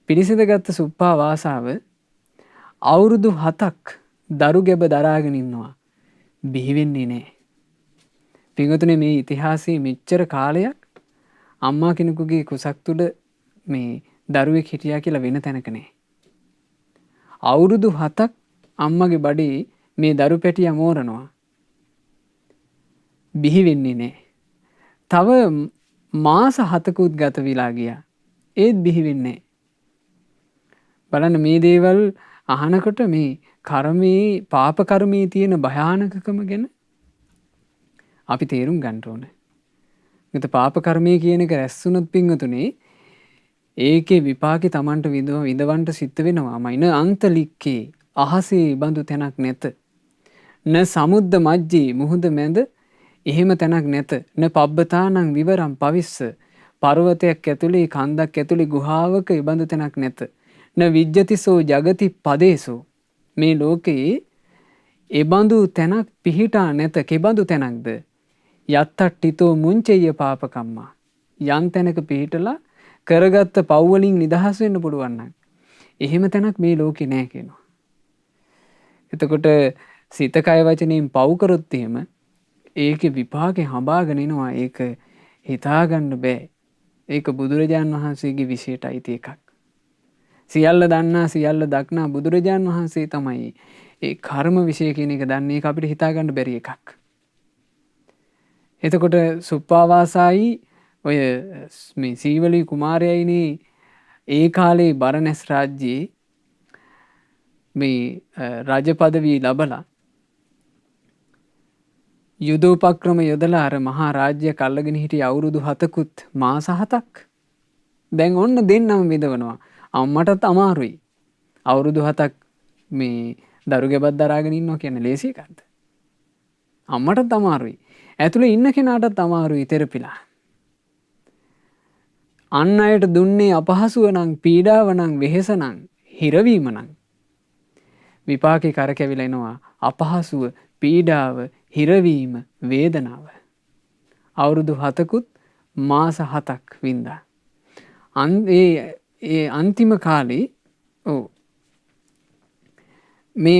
පිරිසිඳගත් සුප්පාවාසාව අවුරුදු 7ක් දරු ගැබ දරාගෙන ඉන්නවා. බිහි වෙන්නේ නැහැ. පින්වතුනි මේ ඉතිහාසයේ මෙච්චර කාලයක් අම්මා කෙනෙකුගේ කුසක් තුඩ මේ දරුවෙක් හිටියා කියලා වෙන තැනක නැහැ. අවුරුදු 7ක් අම්මගේ බඩේ මේ දරු පැටියා මෝරනවා. බිහි වෙන්නේ නැහැ. තව මාස 7කුත් ගත වෙලා ගියා. ඒත් බිහි වෙන්නේ නැහැ. බලන්න මේ දේවල් අහනකොට මේ කර්මයේ පාප කර්මයේ තියෙන භයානකකම ගැන අපි තේරුම් ගන්න ඕනේ. මෙත පාප කර්මයේ කියන එක රැස්ුණොත් පින්වතුනේ ඒකේ විපාකේ Tamanට විඳවන්න සිද්ධ වෙනවාමයි. න අන්තලික්කේ අහසේ බඳු තැනක් නැත. න සමුද්ද මජ්ජේ මුහුද මැද එහෙම තැනක් නැත. න පබ්බතානං විවරම් පවිස්ස පර්වතයක් ඇතුලේ කන්දක් ඇතුලේ ගුහාවක ඉබඳු තැනක් නැත. න විජ්ජතිසෝ జగති පදේසෝ මේ ලෝකේ එබඳු තැනක් පිහිටා නැත. කෙබඳු තැනක්ද? යත්තට්ටිතෝ මුංචෙය්‍ය පාපකම්මා. යම් තැනක පිහිටලා කරගත්ත පව් වලින් නිදහස් වෙන්න පුළුවන් නම් එහෙම තැනක් මේ ලෝකේ නැහැ කියනවා. එතකොට සිත කය වචනයෙන් පව් කරොත් එහෙම ඒකේ විපාකේ හඹාගෙන එනවා. ඒක හිතා ගන්න බෑ. ඒක බුදුරජාන් වහන්සේගේ විශේෂයට අයිති එකක්. සියල්ල දන්නා සියල්ල දක්නා බුදුරජාන් වහන්සේ තමයි ඒ කර්ම විශේෂ කියන එක දන්නේ. ඒක අපිට හිතා ගන්න බැරි එකක්. එතකොට සුප්පාවාසායි ඔය මේ සීවලී කුමාරයයිනේ ඒ කාලේ බරණැස් රාජ්‍යයේ මේ රජ පදවි ලැබලා යුදෝපක්‍රම යොදලා අර මහා රාජ්‍යයක් අල්ලගෙන හිටිය අවුරුදු 7කුත් මාස 7ක්. දැන් ඔන්න දෙන්නම විඳවනවා. අම්මටත් අමාරුයි. අවුරුදු 7ක් මේ දරු ගෙබත් දරාගෙන ඉන්නවා කියන්නේ ලේසි එකක්ද? අම්මටත් අමාරුයි. ඇතුලේ ඉන්න කෙනාටත් අමාරුයි තෙරපිලා. අන් අයට දුන්නේ අපහසුව නම්, පීඩාව නම්, වෙහෙස නම්, හිරවීම නම් විපාකේ කරකැවිලා එනවා අපහසුව, පීඩාව, හිරවීම, වේදනාව. අවුරුදු 7කුත් මාස 7ක් වින්දා. ඒ අන්තිම කාලේ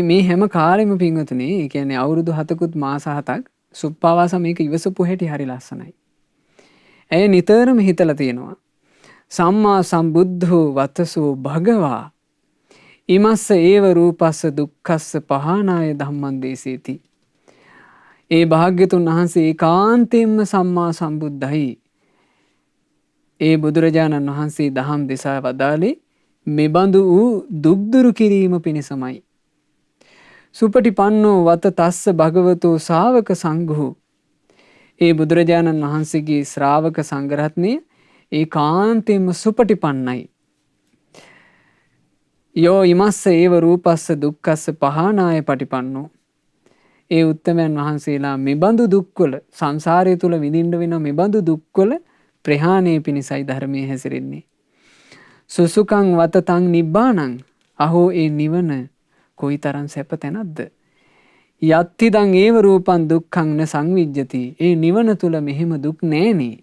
මේ හැම කාලෙම පින්වතුනි, ඒ කියන්නේ අවුරුදු 7කුත් මාස 7ක් සුප්පාවාස මේක ඉවසපු හැටි හරි ලස්සනයි. ඇය නිතරම හිතලා තියෙනවා සම්මා සම්බුද්ධෝ වතසෝ භගවා ඉමස්ස ඒව රූපස්ස දුක්ඛස්ස පහනාය ධම්මං දේසේති. ඒ භාග්‍යතුන් වහන්සේ ඒකාන්තයෙන්ම සම්මා සම්බුද්ධයි. ඒ බුදුරජාණන් වහන්සේ දහම් දෙසා වදාළේ මෙබඳු වූ දුක් දුරු කිරීම පිණිසමයි. සුපටිපන්නෝ වත තස්ස භගවතෝ ශාවක සංඝෝ. ඒ බුදුරජාණන් වහන්සේගේ ශ්‍රාවක සංඝරත්නය ඒකාන්තයෙන්ම සුපටිපන්නයි. යෝ ඉමස්ස ඒව රූපස්ස දුක්ඛස්ස පහනාය පටිපන්නෝ. ඒ උත්තමයන් වහන්සේලා මෙබඳු දුක්වල, සංසාරය තුල විඳින්න වෙන මෙබඳු දුක්වල ප්‍රහාණය පිණිසයි ධර්මයේ හැසිරෙන්නේ. සුසුකං වතතං නිබ්බානං. අහෝ ඒ නිවන කොයිතරම් සැප තැනක්ද? යත්තිදං ඒව රූපං දුක්ඛං න සංවිජ්ජති. ඒ නිවන තුල මෙහෙම දුක් නෑනේ.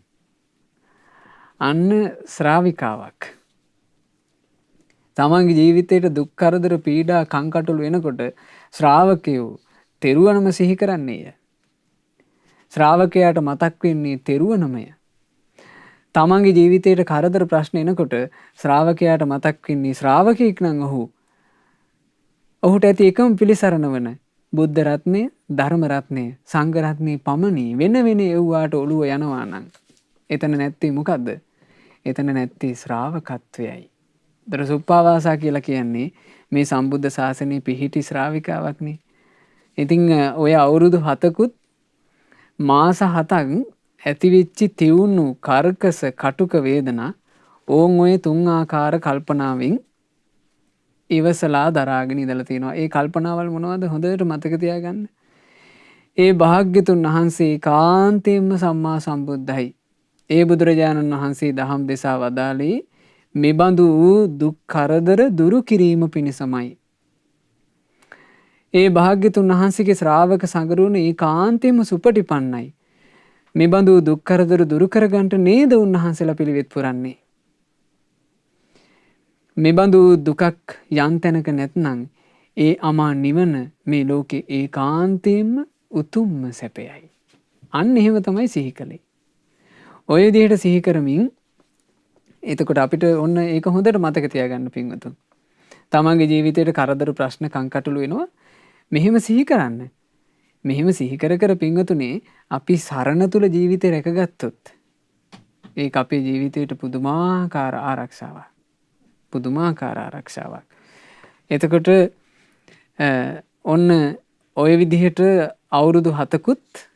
අන්න ශ්‍රාවිකාවක් තමන්ගේ ජීවිතේට දුක් කරදර පීඩා කංකටොළු වෙනකොට ශ්‍රාවකයෝ තෙරුවනම සිහි කරන්නේය. ශ්‍රාවකයාට මතක් වෙන්නේ තෙරුවනමය. තමන්ගේ ජීවිතේට කරදර ප්‍රශ්න එනකොට ශ්‍රාවකයාට මතක් වෙන්නේ ශ්‍රාවකෙක් නම් ඔහුට ඇති එකම පිළිසරණ වන බුද්ධ රත්නය, ධර්ම රත්නය, සංඝ රත්නය පමණි. වෙන වෙන එව්වාට ඔළුව යනවා නම් එතන නැත්තේ මොකද්ද? එතන නැත්තේ ශ්‍රාවකත්වයයි. දර සුප්පාවාසා කියලා කියන්නේ මේ සම්බුද්ධ ශාසනයේ පිහිටි ශ්‍රාවිකාවක්නේ. ඉතින් ඔය අවුරුදු 7කුත් මාස 7ක් ඇතිවෙච්චි තියුණු කර්කස කටුක වේදනා ඕන් ඔය 3 ආකාර කල්පනාවෙන් ඉවසලා දරාගෙන ඉඳලා තියෙනවා. ඒ කල්පනාවල් මොනවද? හොඳට මතක තියාගන්න. ඒ භාග්‍යතුන් වහන්සේ කාන්තේම සම්මා සම්බුද්ධයි. ඒ බුදුරජාණන් වහන්සේ දහම් දෙසා වදාළේ මෙබඳු වූ දුක් කරදර දුරු කිරීම පිණිසමයි. ඒ භාග්‍යතුන් වහන්සේගේ ශ්‍රාවක සංගරුවන ඒකාන්තයෙන්ම සුපටිපන්නයි. මෙබඳු දුක් කරදර දුරු කරගන්නට නේද උන්වහන්සේලා පිළිවෙත් පුරන්නේ. මෙබඳු දුකක් යම් තැනක නැත්නම් ඒ අමා නිවන මේ ලෝකේ ඒකාන්තයෙන්ම උතුම්ම සැපයයි. අන්න එහෙම තමයි සිහි කළේ. ඔය විදිහට සිහි කරමින් එතකොට අපිට ඔන්න ඒක හොඳට මතක තියාගන්න පින්වතුන්. තමන්ගේ ජීවිතේට කරදර ප්‍රශ්න කංකටොළු වෙනවා. මෙහෙම සිහි කරන්න. මෙහෙම සිහි කර කර පින්වතුනේ අපි සරණ තුල ජීවිතේ රැකගත්තොත් ඒක අපේ ජීවිතේට පුදුමාකාර ආරක්ෂාවක්. පුදුමාකාර ආරක්ෂාවක්. එතකොට ඔන්න ඔය විදිහට අවුරුදු 7කුත්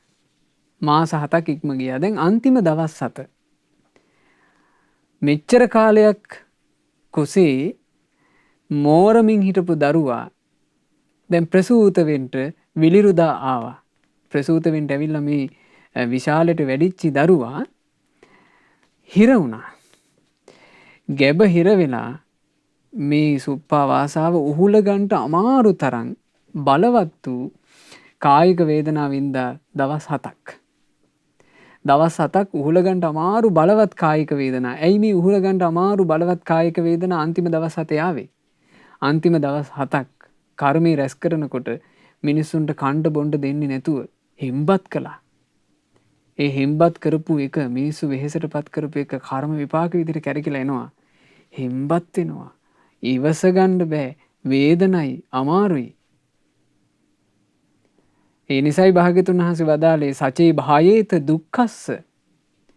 මාස 7ක් ඉක්ම ගියා. දැන් අන්තිම දවස් 7. මෙච්චර කාලයක් කුසේ මෝරමින් හිටපු දරුවා දැන් ප්‍රසූත වෙන්න විලිරුදා ආවා. ප්‍රසූත වෙන්න ඇවිල්ලා මේ විශාලයට වැඩිච්ච දරුවා හිර වුණා. ගැබ හිර වෙලා මේ සුප්පා වාසාව උහුල ගන්නට අමාරු තරම් බලවත් වූ කායික වේදනාව වින්දා දවස් 7ක්. දවස් 7ක් උහුල ගන්නට අමාරු බලවත් කායික වේදනා. ඇයි මේ උහුල ගන්නට අමාරු බලවත් කායික වේදනා අන්තිම දවස් 7 ආවේ? අන්තිම දවස් 7ක් කර්මී රැස් කරනකොට මිනිස්සුන්ට කණ්ඩ බොණ්ඩ දෙන්නේ නැතුව හිම්බත් කළා. ඒ හිම්බත් කරපු එක මිනිස්සු වෙහෙසටපත් කරපු එක කර්ම විපාක විදිහට කැරකිලා එනවා. හිම්බත් වෙනවා. ඉවස ගන්න බෑ. වේදනයි, අමාරුයි. ඒ නිසයි භාග්‍යතුන් වහන්සේ වදාළේ සචේ භායේත දුක්ඛස්ස.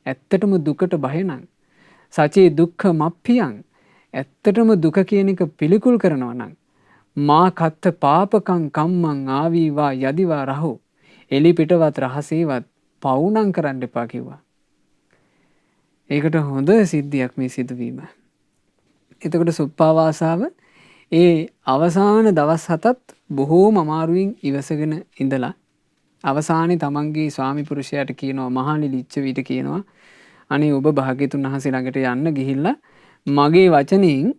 ඇත්තටම දුකට බය නම් සචේ දුක්ඛ මප්පියං. ඇත්තටම දුක කියන එක පිළිකුල් කරනවා නම් මා කත්ත පාපකං කම්මං ආවීවා යදිවා රහෝ. එලි පිටවත් රහසේවත් පවුනම් කරන්න එපා කිව්වා. ඒකට හොඳ සිද්ධියක් මේ සිදුවීම. එතකොට සුප්පාවාසාව ඒ අවසාන දවස් 7ත් බොහෝම අමාරුවෙන් ඉවසගෙන ඉඳලා අවසානයේ තමන්ගේ ස්වාමි පුරුෂයාට කියනවා මහාලි ලිච්ඡවීට කියනවා අනේ ඔබ භාග්‍යතුන් වහන්සේ ළඟට යන්න ගිහිල්ලා මගේ වචනෙන්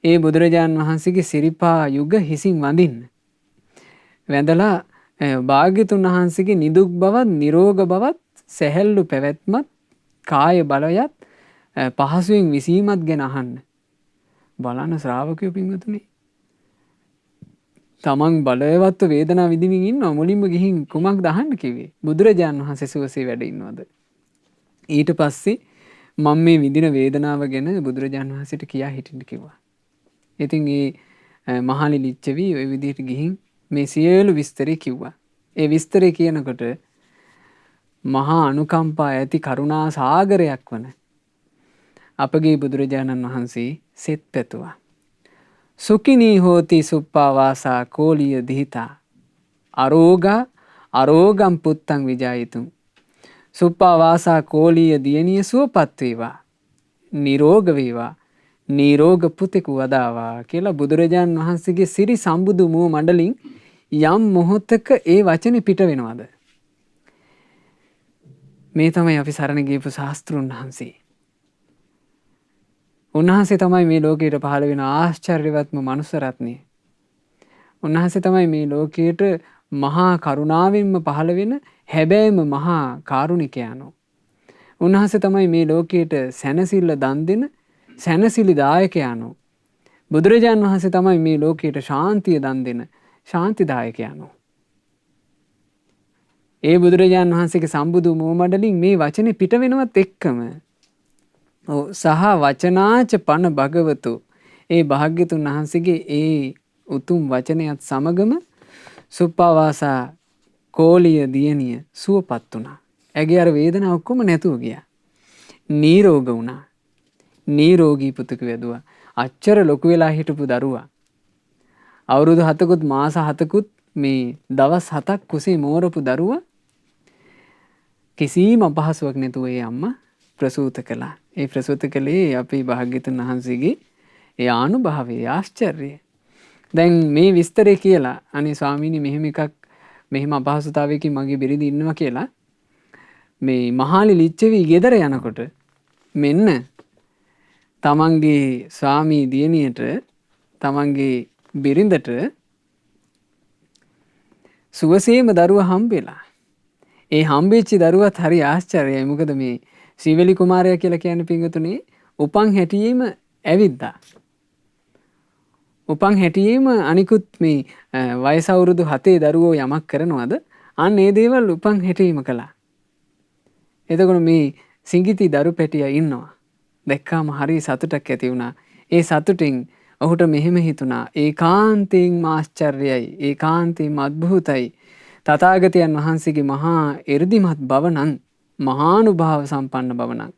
ඒ බුදුරජාන් වහන්සේගේ සිරිපා යුග හිසින් වඳින්න. වැඳලා භාග්‍යතුන් වහන්සේගේ නිදුක් බවත් නිරෝග බවත් සැහැල්ලු පැවැත්මත් කාය බලයත් පහසුවෙන් විසීමත් ගැන අහන්න. බලන්න ශ්‍රාවකයෝ පින්වතුනි තමන් බලයවත්ව වේදනා විඳින්මින් ඉන්නවා. මුලින්ම ගිහින් කුමක්ද අහන්න කිව්වේ? බුදුරජාණන් වහන්සේ සුවසේ වැඩ ඉන්නවද? ඊට පස්සේ මම මේ විඳින වේදනාව ගැන බුදුරජාණන් වහන්සේට කියා හිටින්න කිව්වා. ඉතින් ඒ මහාලි ලිච්ඡවි ওই විදිහට ගිහින් මේ සියලු විස්තරේ කිව්වා. ඒ විස්තරේ කියනකොට මහා අනුකම්පා ඇති කරුණා සාගරයක් වන අපගේ බුදුරජාණන් වහන්සේ සෙත් පැතුවා. සුඛිනී හෝති සුප්පාවාසා කෝලිය දිහිතා අරෝගා අරෝගම් පුත්තං විජායිතුම් සුප්පාවාසා කෝලිය දියණිය සුවපත් වේවා නිරෝග වේවා නිරෝග පුතෙකු වදාවා කියලා බුදුරජාණන් වහන්සේගේ සිරි සම්බුදු මුව මණ්ඩලින් යම් මොහොතක ඒ වචනේ පිට වෙනවද? මේ තමයි අපි සරණ ගියපු ශාස්ත්‍රුන් වහන්සේ. උන්වහන්සේ තමයි මේ ලෝකයට පහළ වෙන ආශ්චර්යවත්ම මනුස්ස රත්නය. උන්වහන්සේ තමයි මේ ලෝකයට මහා කරුණාවෙන්ම පහළ වෙන හැබැයිම මහා කාරුණිකයano. උන්වහන්සේ තමයි මේ ලෝකයට සැනසෙල්ල දන් දෙන සැනසිලිදායකයano. බුදුරජාන් වහන්සේ තමයි මේ ලෝකයට ශාන්තිය දන් දෙන ශාන්තිදායකයano. ඒ බුදුරජාන් වහන්සේගේ සම්බුදු මුව මඩලින් මේ වචනේ පිට වෙනවත් එක්කම සහ වචනාච පන භගවතු ඒ භාග්‍යතුන් වහන්සේගේ ඒ උතුම් වචනයත් සමගම සුප්පාවාසා කෝලිය දියණිය සුවපත් වුණා. ඇගේ අර වේදනාව ඔක්කොම නැතුව ගියා. නිරෝග වුණා. නිරෝගී පුතුක වැදුවා. අච්චර ලොකු වෙලා හිටපු දරුවා. අවුරුදු 7කුත් මාස 7කුත් මේ දවස් 7ක් කුසේ මෝරපු දරුවා කිසිම අපහසුාවක් නැතුව ඒ අම්මා ප්‍රසූත කළා. ඒ ප්‍රසූත කළේ අපේ භාග්‍යතුන් වහන්සේගේ ඒ ආනුභාවයේ ආශ්චර්යය. දැන් මේ විස්තරේ කියලා අනේ ස්වාමීනි මෙහෙම එකක් මෙහෙම අපහසුතාවයකින් මගේ බිරිඳ ඉන්නවා කියලා මේ මහාලි ලිච්ඡවි ගෙදර යනකොට මෙන්න තමන්ගේ ස්වාමී දියණියට තමන්ගේ බිරිඳට සුවසේම දරුවා හම්බෙලා. ඒ හම්බෙච්ච දරුවත් හරි ආශ්චර්යයි. මොකද මේ සීවලි කුමාරයා කියලා කියන්නේ පින්වතුනි උපන් හැටියේම ඇවිද්දා. උපන් හැටියේම අනිකුත් මේ වයස අවුරුදු 7 දරුවෝ යමක් කරනවද අන්න ඒ දේවල් උපන් හැටියේම කළා. එතකොට මේ සිඟිති දරු පැටියා ඉන්නවා. දැක්කාම හරි සතුටක් ඇති වුණා. ඒ සතුටින් ඔහුට මෙහෙම හිතුණා ඒකාන්තයෙන් ආශ්චර්යයි ඒකාන්තයෙන් අద్භූතයි. තථාගතයන් වහන්සේගේ මහා එර්දිමත් බව නම් මහානුභාව සම්පන්න බව නම්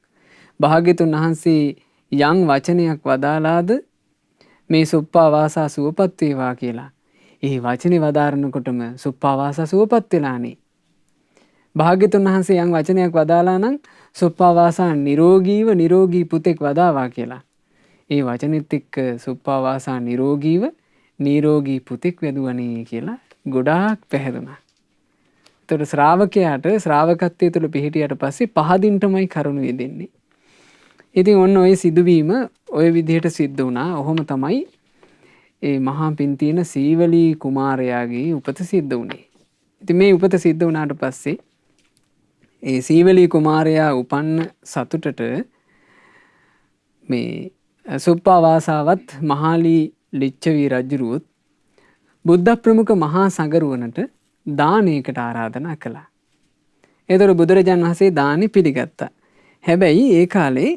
භාග්‍යතුන් වහන්සේ යම් වචනයක් වදාලාද මේ සුප්පාවාසා සුවපත් වේවා කියලා. ඒ වචනේ වදාරනකොටම සුප්පාවාසා සුවපත් වෙලානේ. භාග්‍යතුන් වහන්සේ යම් වචනයක් වදාලා නම් සුප්පාවාසා නිරෝගීව නිරෝගී පුතෙක් වදාවා කියලා. ඒ වචනෙත් එක්ක සුප්පාවාසා නිරෝගීව නිරෝගී පුතෙක් වැදුවනේ කියලා ගොඩාක් පැහැදුනා. ඒතර ශ්‍රාවකයාට ශ්‍රාවකත්වයේ තුල පිහිටියට පස්සේ පහදින්ටමයි කරුණ යෙදෙන්නේ. ඉතින් ඔන්න ඔය සිදුවීම ඔය විදිහට සිද්ධ වුණා. ඔහොම තමයි ඒ මහා පින් තියෙන සීවලී කුමාරයාගේ උපත සිද්ධ වුණේ. ඉතින් මේ උපත සිද්ධ වුණාට පස්සේ ඒ සීවලී කුමාරයා උපන්න සතුටට මේ සුප්පාවාසාවත් මහාලි ලිච්ඡවි රජුරුවත් බුද්ධ ප්‍රමුඛ මහා සංඝරුවනට දානයකට ආරාධනා කළා. ඒතර බුදුරජාණන් වහන්සේ දානි පිළිගත්තා. හැබැයි ඒ කාලේ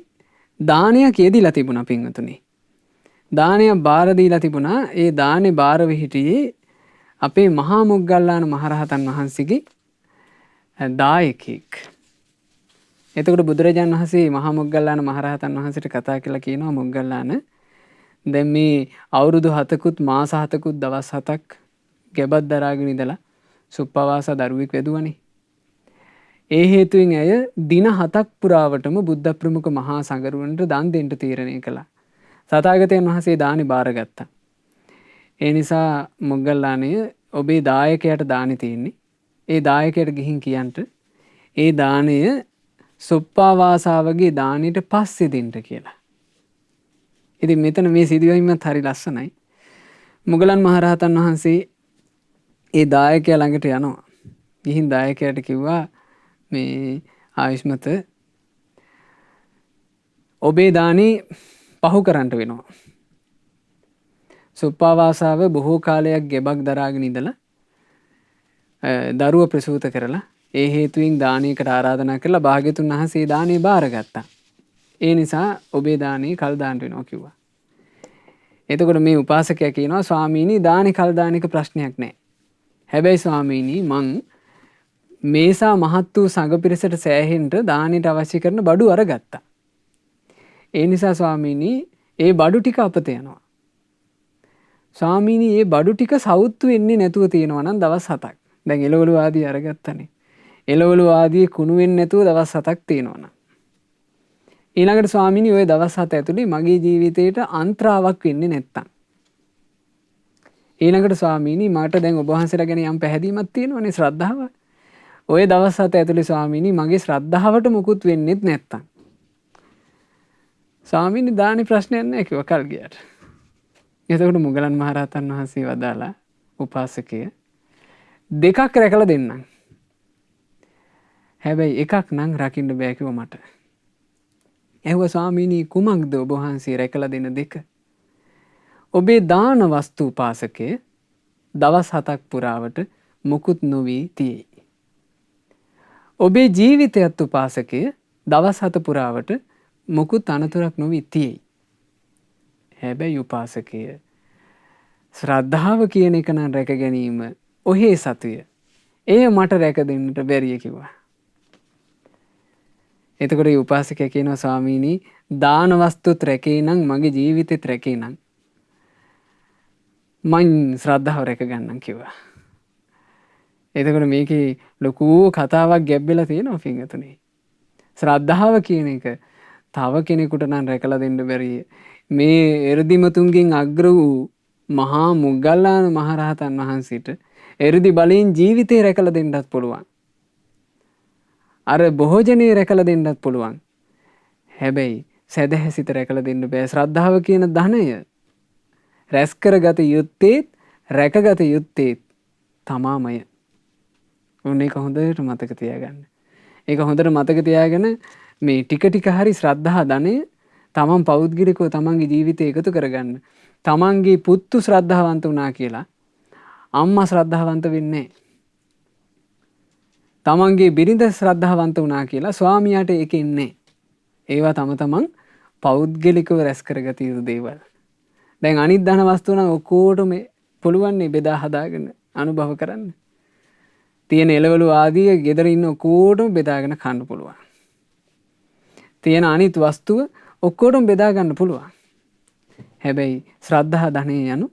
දානයක් යෙදිලා තිබුණා පින්වතුනි. දානයක් බාර දීලා තිබුණා. ඒ දානේ බාරව හිටියේ අපේ මහා මොග්ගල්ලාන මහරහතන් වහන්සේගේ දායකෙක්. එතකොට බුදුරජාණන් වහන්සේ මහා මොග්ගල්ලාන මහරහතන් වහන්සේට කතා කළා කියනවා මොග්ගල්ලාන දැන් මේ අවුරුදු 7කුත් මාස 7කුත් දවස් 7ක් ගැබක් දරාගෙන ඉඳලා සුප්පාවාසා දරුවෙක් වැදුවනේ. ඒ හේතුවෙන් ඇය දින 7ක් පුරාවටම බුද්ධ ප්‍රමුඛ මහා සංඝරුවන්ට දන් දෙන්න තීරණය කළා. තථාගතයන් වහන්සේ දානි බාරගත්තා. ඒ නිසා මොග්ගල්ලාණය ඔබේ දායකයට දානි තියෙන්නේ. ඒ දායකයට ගිහින් කියන්ට ඒ දානය සුප්පාවාසාවගේ දානෙට පස්සේ දෙන්න කියලා. ඉතින් මෙතන මේ සිදුවීමත් හරි ලස්සනයි. මුගලන් මහරහතන් වහන්සේ ඒ දායකයා ළඟට යනවා. ගිහින් දායකයාට කිව්වා මේ ආයුෂ්මත ඔබේ දානේ පහු කරන්නට වෙනවා. සුප්පාවාසාව බොහෝ කාලයක් ගෙබක් දරාගෙන ඉඳලා දරුව ප්‍රසූත කරලා ඒ හේතුවෙන් දානයකට ආරාධනා කරලා භාග්‍යතුන් වහන්සේ දානේ බාරගත්තා. ඒ නිසා ඔබේ දානේ කල් දාන්න වෙනවා කිව්වා. එතකොට මේ උපාසකයා කියනවා ස්වාමීනි දානේ කල් දාන එක ප්‍රශ්නයක් නෑ. හැබැයි ස්වාමීනි මං මේසා මහත් වූ සංඝ පිරිසට සෑහෙන්න දානෙට අවශ්‍ය කරන බඩු අරගත්තා. ඒ නිසා ස්වාමීනි ඒ බඩු ටික අපත යනවා. ස්වාමීනි මේ බඩු ටික සවුත්තු වෙන්නේ නැතුව තියෙනවා නම් දවස් 7ක්. දැන් එළවලු ආදී අරගත්තනේ. එළවලු ආදී කුණු වෙන්නේ නැතුව දවස් 7ක් තියෙනවා නම්. ඊළඟට ස්වාමීනි ওই දවස් 7 ඇතුලේ මගේ ජීවිතේට අන්තරාවක් වෙන්නේ නැත්තම්. ඊළඟට ස්වාමීනි මට දැන් ඔබ වහන්සේලා ගැන යම් පැහැදීමක් තියෙනවනේ ශ්‍රද්ධාව. ওই දවස් 7 ඇතුලේ ස්වාමීනි මගේ ශ්‍රද්ධාවට මුකුත් වෙන්නේත් නැත්තම්. ස්වාමීනි දානි ප්‍රශ්නයක් නැහැ කිව්වා කල් ගියාට. එතකොට මුගලන් මහරහතන් වහන්සේ වදාලා උපාසකය දෙකක් රැකලා දෙන්නම්. හැබැයි එකක් නම් රකින්න බෑ කිව්වා මට. ඇහුවා ස්වාමීනි කුමක්ද ඔබ වහන්සේ රැකලා දෙන දෙක? ඔබේ දාන වස්තු උපාසකය දවස් 7ක් පුරාවට මුකුත් නොවි තියෙයි. ඔබේ ජීවිතයත් උපාසකය දවස් 7 පුරාවට මුකුත් අනතුරක් නොවි තියෙයි. හැබැයි උපාසකය ශ්‍රද්ධාව කියන එක නම් රැක ගැනීම ඔහේ සතුය. එය මට රැක දෙන්නට බැරිය කිව්වා. එතකොට මේ උපාසකයා කියනවා ස්වාමීනි දාන වස්තුත් රැකේ නම් මගේ ජීවිතෙත් රැකේ නම් මං ශ්‍රද්ධාව රැක ගන්නම් කිව්වා. එතකොට මේකේ ලොකු කතාවක් ගැබ්බෙලා තියෙනවා පින්වතුනි. ශ්‍රද්ධාව කියන එක තව කෙනෙකුට නම් රැකලා දෙන්න බැරි මේ එ르දිමතුන්ගෙන් අග්‍ර වූ මහා මුගල්ලාන මහරහතන් වහන්සේට එ르දි බලයෙන් ජීවිතේ රැකලා දෙන්නත් පුළුවන්. අර බොහෝජනේ රැකලා දෙන්නත් පුළුවන්. හැබැයි සදහැසිත රැකලා දෙන්න බෑ. ශ්‍රද්ධාව කියන ධනය රැස් කරගත යුත්තේත් රැකගත යුත්තේත් තමාමය. උන් ඒක හොඳට මතක තියාගන්න. ඒක හොඳට මතක තියාගෙන මේ ටික ටික හරි ශ්‍රද්ධා ධනය තමන් පෞද්ගලිකව තමන්ගේ ජීවිතේ එකතු කරගන්න. තමන්ගේ පුත්තු ශ්‍රද්ධාවන්ත වුණා කියලා අම්මා ශ්‍රද්ධාවන්ත වෙන්නේ නැහැ. තමන්ගේ බිරිඳ ශ්‍රද්ධාවන්ත වුණා කියලා ස්වාමියාට ඒක ඉන්නේ. ඒවා තම තමන් පෞද්ගලිකව රැස් කරගත යුතු දේවල්. දැන් අනිත් ධන වස්තු නම් ඔක්කොටම පුළුවන් නේ බෙදා හදාගෙන අනුභව කරන්න. තියෙන එළවලු ආදී ගෙදර ඉන්න ඔක්කොටම බෙදාගෙන කන්න පුළුවන්. තියෙන අනිත් වස්තුව ඔක්කොටම බෙදා ගන්න පුළුවන්. හැබැයි ශ්‍රද්ධා ධනෙ යනු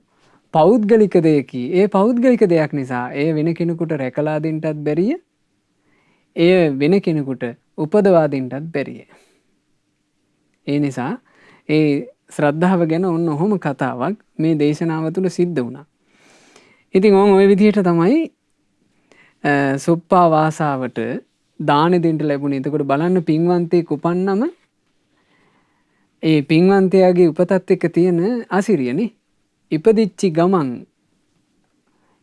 පෞද්ගලික දෙයකි. ඒ පෞද්ගලික දෙයක් නිසා ඒ වෙන කෙනෙකුට රැකලා දෙන්නත් බැරිය. එය වෙන කෙනෙකුට උපදවා දෙන්නත් බැරිය. ඒ නිසා ඒ ශ්‍රද්ධාව ගැන ඔන්න ඔහොම කතාවක් මේ දේශනාව තුළ සිද්ධ වුණා. ඉතින් ওই විදිහට තමයි සුප්පා වාසාවට දාන දෙන්න ලැබුණේ. එතකොට බලන්න පින්වන්තයෙක් උපන්නම ඒ පින්වන්තයාගේ උපතත් එක්ක තියෙන අසිරියනේ. ඉපදිච්චි ගමන්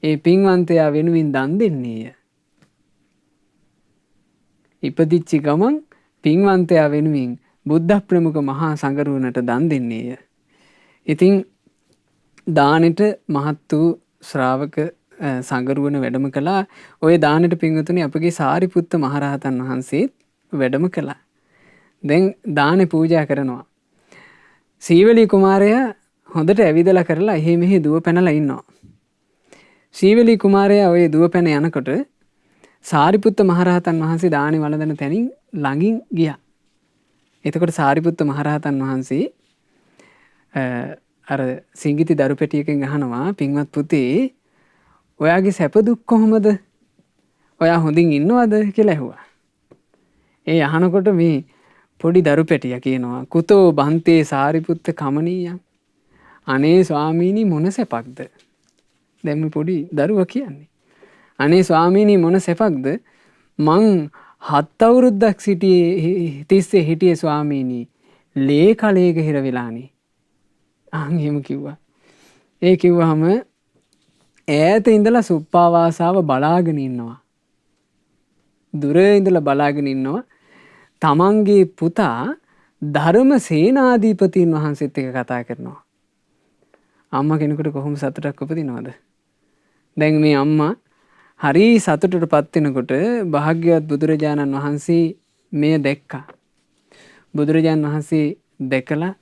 ඒ පින්වන්තයා වෙනුවෙන් දන් දෙන්නේය. ඉපදිච්චි ගමන් පින්වන්තයා වෙනුවෙන් බුද්ධ ප්‍රමුඛ මහා සංඝරුවනට දන් දෙන්නේය. ඉතින් දානෙට මහත් වූ ශ්‍රාවක සංඝරුවන වැඩම කළා. ওই දානෙට පින්වතුනි අපගේ සාරිපුත්ත මහරහතන් වහන්සේත් වැඩම කළා. දැන් දානේ පූජා කරනවා. සීවලී කුමාරයා හොඳට ඇවිදලා කරලා එහෙ මෙහෙ දුව පැනලා ඉන්නවා. සීවලී කුමාරයා ওই දුව පැන යනකොට සාරිපුත්ත මහරහතන් වහන්සේ දානේ වළඳන තැනින් ළඟින් ගියා. එතකොට සාරිපුත්ත මහරහතන් වහන්සේ අර සිඟිති දරු පෙටියකින් අහනවා පින්වත් පුතේ ඔයාගේ සැප දුක් කොහොමද? ඔයා හොඳින් ඉන්නවද කියලා ඇහුවා. ඒ අහනකොට මේ පොඩි දරු පැටියා කියනවා කුතෝ බන්තේ සාරිපුත්ත කමනීයන්. අනේ ස්වාමීනි මොන සැපක්ද. දැන් මේ පොඩි දරුවා කියන්නේ. අනේ ස්වාමීනි මොන සැපක්ද. මං 7 අවුරුද්දක් තිස්සේ හිටියේ ස්වාමීනි. ලේ කලයක හිර වෙලානේ. එහෙම කිව්වා. ඒ කිව්වහම ඈත ඉඳලා සුප්පාවාසාව බලාගෙන ඉන්නවා. දුර ඉඳලා බලාගෙන ඉන්නවා. තමන්ගේ පුතා ධර්ම සේනාධිපතීන් වහන්සේත් එක්ක කතා කරනවා. අම්මා කෙනෙකුට කොහොම සතුටක් උපදිනවද? දැන් මේ අම්මා හරි සතුටටපත් වෙනකොට භාග්‍යවත් බුදුරජාණන් වහන්සේ මෙය දැක්කා. බුදුරජාණන් වහන්සේ දැකලා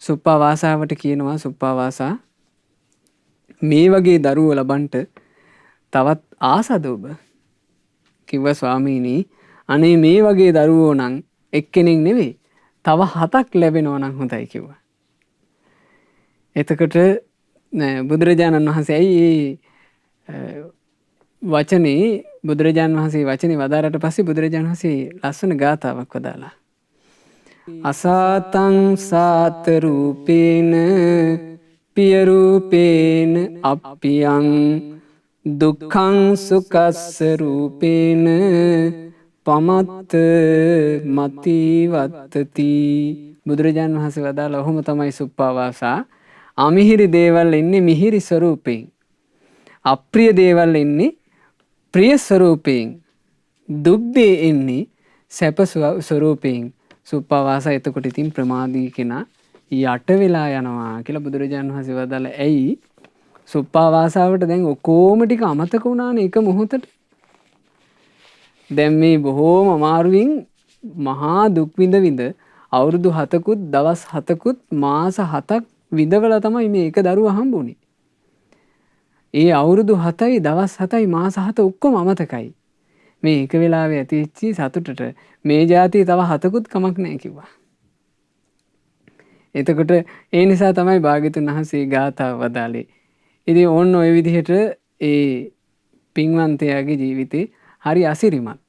සුප්පාවාසාවට කියනවා සුප්පාවාසා මේ වගේ දරුවෝ ලබන්ට තවත් ආසද ඔබ? කිව්වා ස්වාමීනි අනේ මේ වගේ දරුවෝ නම් එක්කෙනෙක් නෙවෙයි තව 7ක් ලැබෙනවා නම් හොඳයි කිව්වා. එතකොට බුදුරජාණන් වහන්සේ ඇයි වචනේ බුදුරජාණන් වහන්සේ වචනේ වදාරට පස්සේ බුදුරජාණන් වහන්සේ ලස්සන ගාථාවක් වදාලා. අසාතං සාත රූපේන පිය රූපේන අප්පියං දුක්ඛං සුඛස්ස රූපේන පමත්ත මති වත්තති. බුදුරජාණන් වහන්සේ වදාලා ඔහොම තමයි සුප්පාවාසා අමිහිරි දේවල් ඉන්නේ මිහිරි ස්වරූපයෙන්. අප්‍රිය දේවල් ඉන්නේ ප්‍රිය ස්වරූපයෙන්. දුක් දේ ඉන්නේ සැප ස්වරූපයෙන්. සුප්පාවාසා එතකොට ඉතින් ප්‍රමාදී කෙනා යට වෙලා යනවා කියලා බුදුරජාණන් වහන්සේ වදාලා. ඇයි සුප්පාවාසාවට දැන් ඔක්කොම ටික අමතක වුණානේ එක මොහොතට. දැන් මේ බොහෝම අමාරුවෙන් මහා දුක් විඳ අවුරුදු 7කුත් දවස් 7කුත් මාස 7ක් විඳවලා තමයි මේ එක දරුවා හම්බුනේ. ඒ අවුරුදු 7යි දවස් 7යි මාස 7 ඔක්කොම අමතකයි. මේ එක වෙලාවෙ ඇතිවෙච්ච සතුටට මේ જાතිය තව 7කුත් කමක් නැහැ කිව්වා. එතකොට ඒ නිසා තමයි භාග්‍යතුන් වහන්සේ ගාථාව වදාලේ. ඉතින් ඕන්න ඔය විදිහට ඒ පින්වන්තයාගේ ජීවිතේ හරි අසිරිමත්.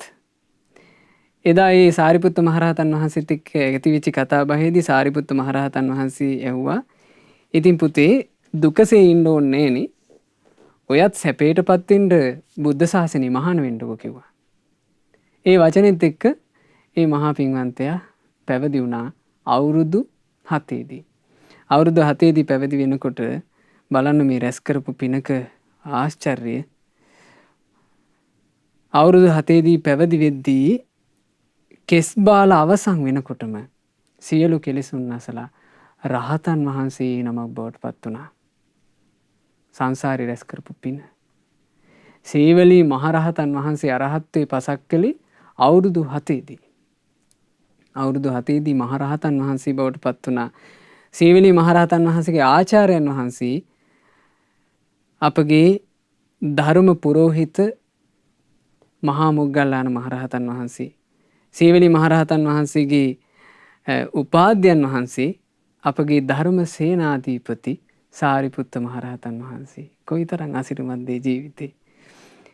එදා ඒ සාරිපුත්ත මහරහතන් වහන්සේත් එක්ක ඇතිවෙච්ච කතා බහේදී සාරිපුත්ත මහරහතන් වහන්සේ ඇහුවා ඉතින් පුතේ දුකසේ ඉන්න ඕනේ නේ. ඔයත් සැපේටපත් වෙන්න බුද්ධ ශාසනය මහාන වෙන්නකෝ කිව්වා. ඒ වචනේත් එක්ක ඒ මහා පින්වන්තයා පැවිදි වුණා අවුරුදු 7ේදී. අවුරුදු 7ේදී පැවිදි වෙනකොට බලන්න මේ රැස් කරපු පිනක ආශ්චර්යය. අවුරුදු 7ේදී පැවිදි වෙද්දී කෙස් බාල අවසන් වෙනකොටම සියලු කෙලෙසුන් නැසලා රහතන් වහන්සේ නමක් බවට පත් වුණා. සංසාරේ රැස් කරපු පින. සීවලී මහරහතන් වහන්සේ අරහත්ත්වේ පසක් කළේ අවුරුදු 7ේදී. අවුරුදු 7ේදී මහරහතන් වහන්සේ බවට පත් වුණා. සීවලී මහරහතන් වහන්සේගේ ආචාර්යයන් වහන්සේ අපගේ ධර්ම පුරෝහිත මහා මොග්ගල්ලාන මහරහතන් වහන්සේ. සීවලී මහරහතන් වහන්සේගේ උපාධ්‍යයන් වහන්සේ අපගේ ධර්ම සේනාධිපති සාරිපුත්ත මහරහතන් වහන්සේ. කොයිතරම් අසිරිමත් දේ ජීවිතේ.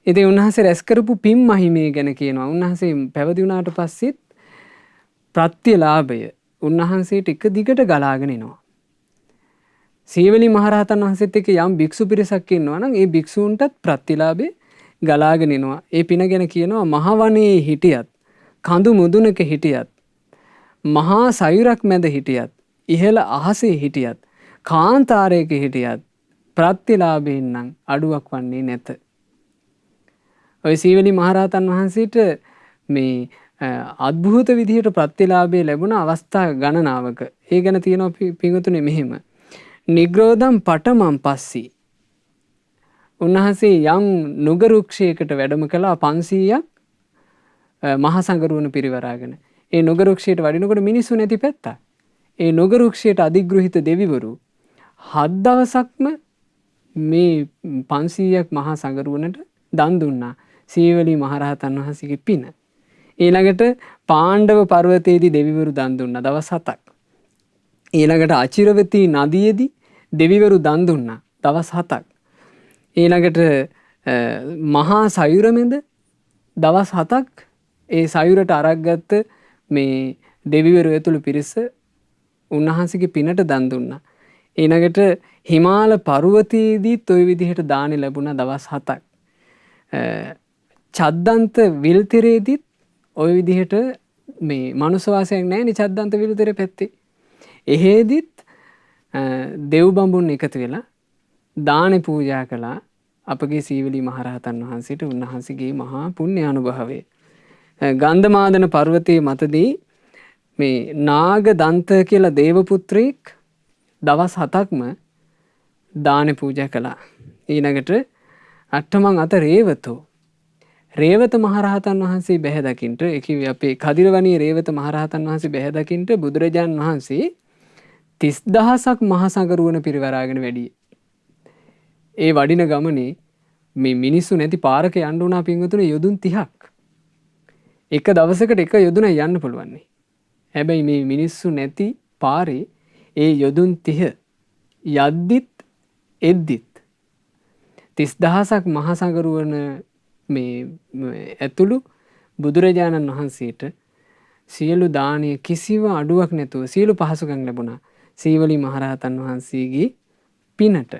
ඉතින් උන්වහන්සේ රැස් කරපු පින් මහිමේ ගැන කියනවා. උන්වහන්සේ පැවිදි වුණාට පස්සෙත් ප්‍රත්‍යලාභය උන්වහන්සේට එක දිගට ගලාගෙන එනවා. සීවලී මහරහතන් වහන්සේත් එක්ක යම් භික්ෂු පිරිසක් ඉන්නවා නම් ඒ භික්ෂූන්ටත් ප්‍රත්‍යලාභේ ගලාගෙන එනවා. ඒ පින ගැන කියනවා මහවනේ හිටියත් කඳු මුදුනක හිටියත් මහා සයුරක් මැද හිටියත් ඉහළ අහසේ හිටියත් කාන්තාරයක හිටියත් ප්‍රත්‍යලාභයෙන් නම් අඩුවක් වන්නේ නැත. ඔය සීවලී මහරහතන් වහන්සේට මේ අద్භූත විදිහට ප්‍රත්‍යලාභය ලැබුණ අවස්ථා ගණනාවක. ඒ ගැන තියෙනවා පිංගුතුනේ මෙහෙම. නිග්‍රෝධම් පටමම් පස්සී. උන්වහන්සේ යම් නුගරුක්ෂයකට වැඩම කළා 500ක් මහා සංඝරුවන පිරිවරාගෙන. ඒ නුගරුක්ෂයට වඩිනකොට මිනිස්සු නැති පැත්ත. ඒ නුගරුක්ෂයට අධිග්‍රහිත දෙවිවරු 7 දවසක්ම මේ 500ක් මහා සංඝරුවනට දන් දුන්නා. සීවලී මහරහතන් වහන්සේගේ පින. ඊළඟට පාණ්ඩව පර්වතයේදී දෙවිවරු දන් දුන්නා දවස් 7ක්. ඊළඟට අචිරවතී නදියේදී දෙවිවරු දන් දුන්නා දවස් 7ක්. ඊළඟට මහා සයුර මැද දවස් 7ක් ඒ සයුරට අරක්ගත්ත මේ දෙවිවරු ඇතුළු පිරිස උන්වහන්සේගේ පිනට දන් දුන්නා. ඊළඟට හිමාල පර්වතයේදීත් ওই විදිහට දානි ලැබුණා දවස් 7ක්. චද්දන්ත විල්තිරේදීත් ওই විදිහට මේ මනුස්ස වාසයක් නැහැ නේ චද්දන්ත විල්තිරේ පැත්තේ. එහෙදිත් දෙව් බඹුන් එකතු වෙලා දානි පූජා කළා අපගේ සීවලී මහරහතන් වහන්සේට. උන්වහන්සේගේ මහා පුණ්‍ය අනුභවය ගන්ධමාදන පර්වතයේ මතදී මේ නාග දන්ත කියලා දේව පුත්‍රයෙක් දවස් 7ක්ම දානි පූජා කළා. ඊළඟට අට්ඨමං අත රේවතෝ රේවත මහරහතන් වහන්සේ බැහැ දකින්ට ඒ කිව්වේ අපේ කදිරවණී රේවත මහරහතන් වහන්සේ බැහැ දකින්ට බුදුරජාන් වහන්සේ 30000ක් මහ සඟරුවන පිරිවරාගෙන වැඩියේ. ඒ වඩින ගමනේ මේ මිනිස්සු නැති පාරක යන්න උනා පින්වතුනි යොදුන් 30ක්. එක දවසකට එක යොදුනක් යන්න පුළුවන්. හැබැයි මේ මිනිස්සු නැති පාරේ ඒ යොදුන් 30 යද්දිත් එද්දිත් 30000ක් මහ සඟරුවන මේ ඇතුළු බුදුරජාණන් වහන්සේට සියලු දානීය කිසිව අඩුවක් නැතුව සියලු පහසුකම් ලැබුණා සීවලී මහරහතන් වහන්සේගේ පිනට.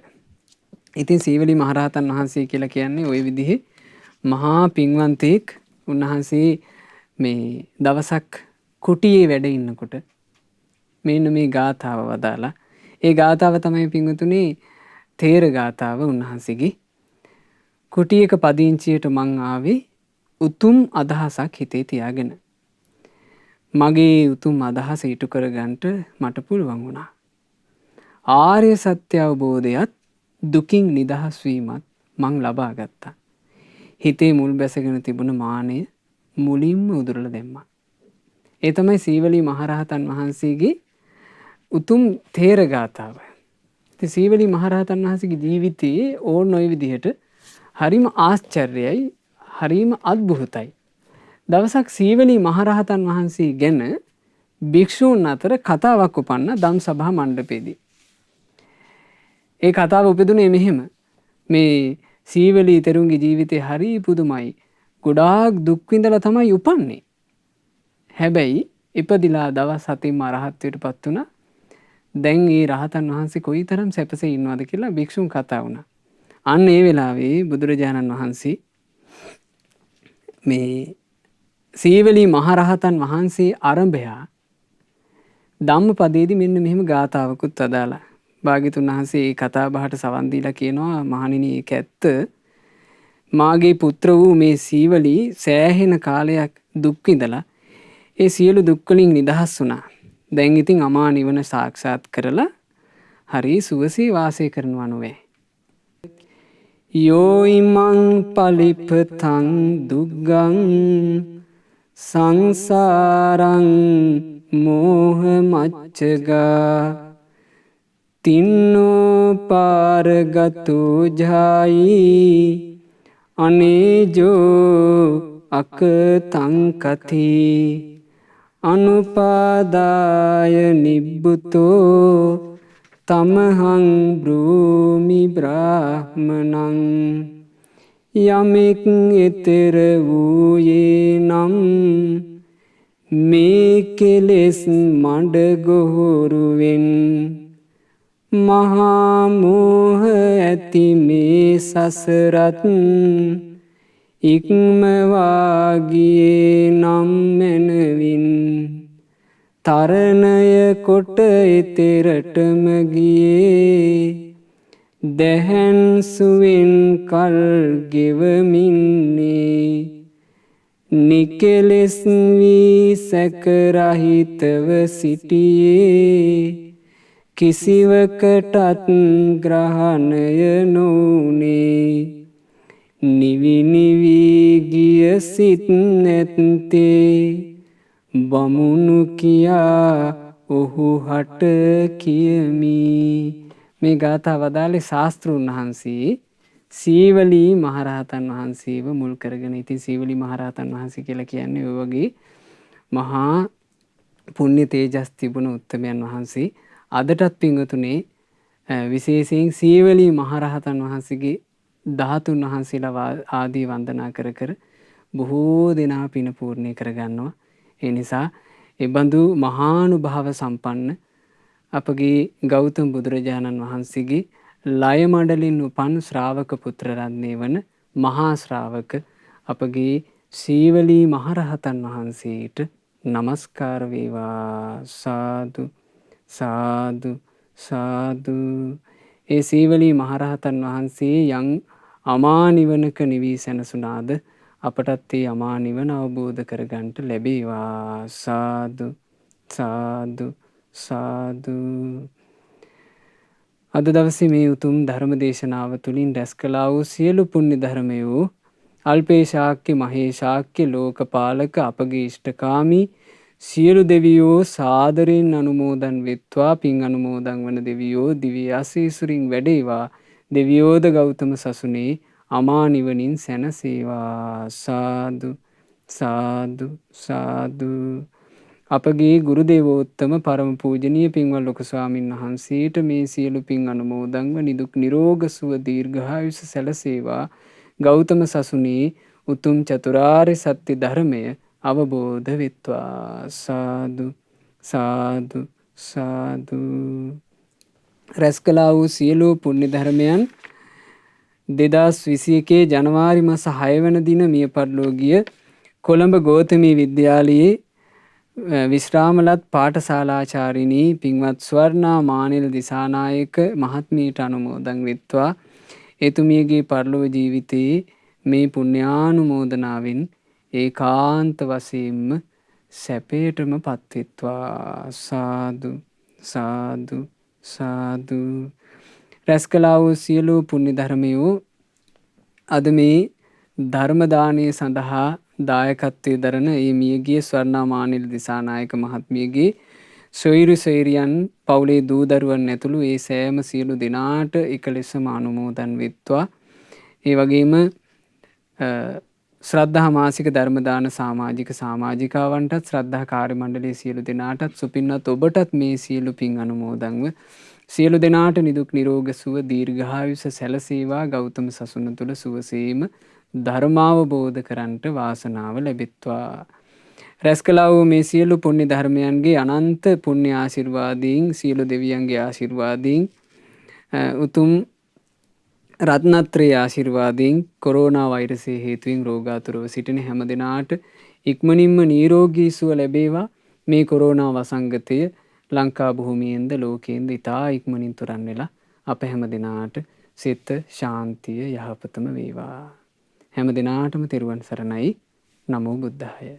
ඉතින් සීවලී මහරහතන් වහන්සේ කියලා කියන්නේ ওই විදිහේ මහා පින්වන්තයෙක්. උන්වහන්සේ මේ දවසක් කුටියේ වැඩ ඉන්නකොට මෙන්න මේ ගාථාව වදාලා. ඒ ගාථාව තමයි පින්වතුනි තේර ගාථාව. උන්වහන්සේගේ කුටියක පදිංචියට මං ආවේ උතුම් අදහසක් හිතේ තියාගෙන. මගේ උතුම් අදහස ඉටු කරගන්නට මට පුළුවන් වුණා. ආර්ය සත්‍ය අවබෝධයත් දුකින් නිදහස් වීමත් මං ලබා ගත්තා. හිතේ මුල් බැසගෙන තිබුණ මානය මුලින්ම උදුරලා දැම්මා. ඒ තමයි සීවලී මහරහතන් වහන්සේගේ උතුම් තේර ගාථාව. ඉතින් සීවලී මහරහතන් වහන්සේගේ ජීවිතයේ ඕන ඔය විදිහට හරිම ආශ්චර්යයි, හරිම අద్භූතයි. දවසක් සීවලී මහරහතන් වහන්සේ ගැන භික්ෂූන් අතර කතාවක් උපන්න ධම් සභා මණ්ඩපයේදී. ඒ කතාව උපදුනේ මෙහෙම. මේ සීවලී තෙරුන්ගේ ජීවිතේ හරි පුදුමයි. ගොඩාක් දුක් විඳලා තමයි උපන්නේ. හැබැයි ඉපදිලා දවස් 7ක්ම අරහත්ත්වයට පත් වුණා. දැන් ඒ රහතන් වහන්සේ කොයිතරම් සැපසේ ඉන්නවද කියලා භික්ෂුන් කතා වුණා. අන්න ඒ වෙලාවේ බුදුරජාණන් වහන්සේ මේ සීවලී මහරහතන් වහන්සේ ආරම්භයා ධම්මපදයේදී මෙන්න මෙහෙම ගාථාවකුත් අදාලා. භාග්‍යතුන් වහන්සේ මේ කතා බහට සවන් දීලා කියනවා මහණෙනි ඒක ඇත්ත. මාගේ පුත්‍ර වූ මේ සීවලී සෑහෙන කාලයක් දුක් විඳලා ඒ සියලු දුක් වලින් නිදහස් වුණා. දැන් ඉතින් අමා නිවන සාක්ෂාත් කරලා හරි සුවසේ වාසය කරනවා නොවේ. යෝයිමං පලිපතං දුග්ගං සංසාරං මෝහ මච්චගා තින්නෝ පාරගතෝ ජායි අනේජෝ අකතං කති අනුපාදාය නිබ්බුතෝ තමහං බ්‍රූමි බ්‍රාහ්මනං යමෙක් ඊතර වූයේ නම් මේ කෙලෙස් මඩ ගොහරුවෙන් මහා මෝහ ඇති මේ සසරත් ඉක්මවා ගියේ නම් මැනවින් තරණය කොට එතරටම ගියේ දැහැන් සුවෙන් කල් ගෙවමින්නේ නිකලෙස් වී සැකරහිතව සිටියේ කිසිවකටත් ග්‍රහණය නොඋනේ නිවි නිවි ගිය සිත් නැත්තේ බමුණු කියා ඔහු හට කියමි. මේ ගාථාව වදාළේ ශාස්ත්‍රූන් වහන්සේ සීවලී මහරහතන් වහන්සේව මුල් කරගෙන. ඉතින් සීවලී මහරහතන් වහන්සේ කියලා කියන්නේ ඔය වගේ මහා පුණ්‍ය තේජස් තිබුණ උත්තමයන් වහන්සේ. අදටත් පින්වතුනේ විශේෂයෙන් සීවලී මහරහතන් වහන්සේගේ ධාතුන් වහන්සේලා ආදී වන්දනා කර කර බොහෝ දෙනා පින පූර්ණේ කරගන්නවා. ඒ නිසා එබඳු මහානුභාව සම්පන්න අපගේ ගෞතම බුදුරජාණන් වහන්සේගේ ලය මඩලින් උපන් ශ්‍රාවක පුත්‍රරත්නය වන මහා ශ්‍රාවක අපගේ සීවලී මහරහතන් වහන්සේට නමස්කාර වේවා. සාදු සාදු සාදු. ඒ සීවලී මහරහතන් වහන්සේ යම් අමා නිවනක නිවී සැනසුනාද අපටත් ඒ අමා නිවන අවබෝධ කරගන්නට ලැබේවා. සාදු සාදු සාදු. අද දවසේ මේ උතුම් ධර්ම දේශනාව තුළින් රැස් කළා වූ සියලු පුණ්‍ය ධර්මයෝ අල්පේ ශාක්‍ය මහේ ශාක්‍ය ලෝකපාලක අපගේ ඉෂ්ඨකාමී සියලු දෙවියෝ සාදරයෙන් අනුමෝදන් වෙත්වා. පින් අනුමෝදන් වන දෙවියෝ දිව්‍ය ආශීර්වාදයෙන් වැඩේවා. දෙවියෝද ගෞතම සසුනේ අමා නිවනින් සැනසේවා. සාදු සාදු සාදු. අපගේ ගුරු දේවෝත්තම පරම පූජනීය පින්වත් ලොකු ස්වාමීන් වහන්සේට මේ සියලු පින් අනුමෝදන්ව නිදුක් නිරෝග සුව දීර්ඝායුෂ සැලසේවා. ගෞතම සසුනේ උතුම් චතුරාර්ය සත්‍ය ධර්මය අවබෝධ වෙත්වා. සාදු සාදු සාදු. රැස් කළා වූ සියලු පුණ්‍ය ධර්මයන් 2021 ජනවාරි මාස 6 වන දින මිය පරලෝකීය කොළඹ ගෝතමී විද්‍යාලයේ විශ්‍රාමලත් පාඨශාලාචාරිණී පින්වත් ස්වර්ණා මානෙල් දිසානායක මහත්මියට අනුමෝදන් වෙත්වා. එතුමියගේ පරලොව ජීවිතයේ මේ පුණ්‍යානුමෝදනාවෙන් ඒකාන්ත වශයෙන්ම සැපයටම පත්වෙත්වා. සාදු සාදු සාදු. රැස් කළා වූ සියලු පුණ්‍ය ධර්මයෝ අද මේ ධර්ම දානය සඳහා දායකත්වයේ දරන ඒ මියගිය ස්වර්ණා මානෙල් දිසානායක මහත්මියගේ සොයිරු සොයිරියන් පවුලේ දූ දරුවන් ඇතුළු ඒ සෑම සියලු දෙනාට එක ලෙසම අනුමෝදන් වෙත්වා. ඒ වගේම ශ්‍රද්ධා මාසික ධර්ම දාන සමාජික සමාජිකාවන්ටත් ශ්‍රද්ධා කාර්ය මණ්ඩලයේ සියලු දෙනාටත් සුපින්වත් ඔබටත් මේ සියලු පින් අනුමෝදන්ව සියලු දෙනාට නිදුක් නිරෝග සුව දීර්ඝායුෂ සැලසේවා. ගෞතම සසුන තුළ සුවසේම ධර්මාවබෝධ කරන්නට වාසනාව ලැබෙත්වා. රැස් කළා වූ මේ සියලු පුණ්‍ය ධර්මයන්ගේ අනන්ත පුණ්‍ය ආශිර්වාදයෙන් සියලු දෙවියන්ගේ ආශිර්වාදයෙන් උතුම් රත්නත්‍රයේ ආශිර්වාදයෙන් කොරෝනා වෛරසයේ හේතුවෙන් රෝගාතුරව සිටින හැම දිනාට ඉක්මනින්ම නිරෝගී සුව ලැබේවා. මේ කොරෝනා වසංගතය ලංකා භූමියෙන්ද ලෝකයෙන්ද ඉතා ඉක්මනින් තුරන් වෙලා අප හැම දිනාට සිත ශාන්තිය යහපතම වේවා. හැම දිනාටම තෙරුවන් සරණයි. නමෝ බුද්ධාය.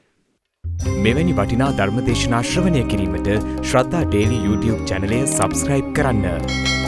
මෙවැනි වටිනා ධර්ම දේශනා ශ්‍රවණය කිරීමට ශ්‍රද්ධා ඩේලි YouTube චැනලය සබස්ක්‍රයිබ් කරන්න.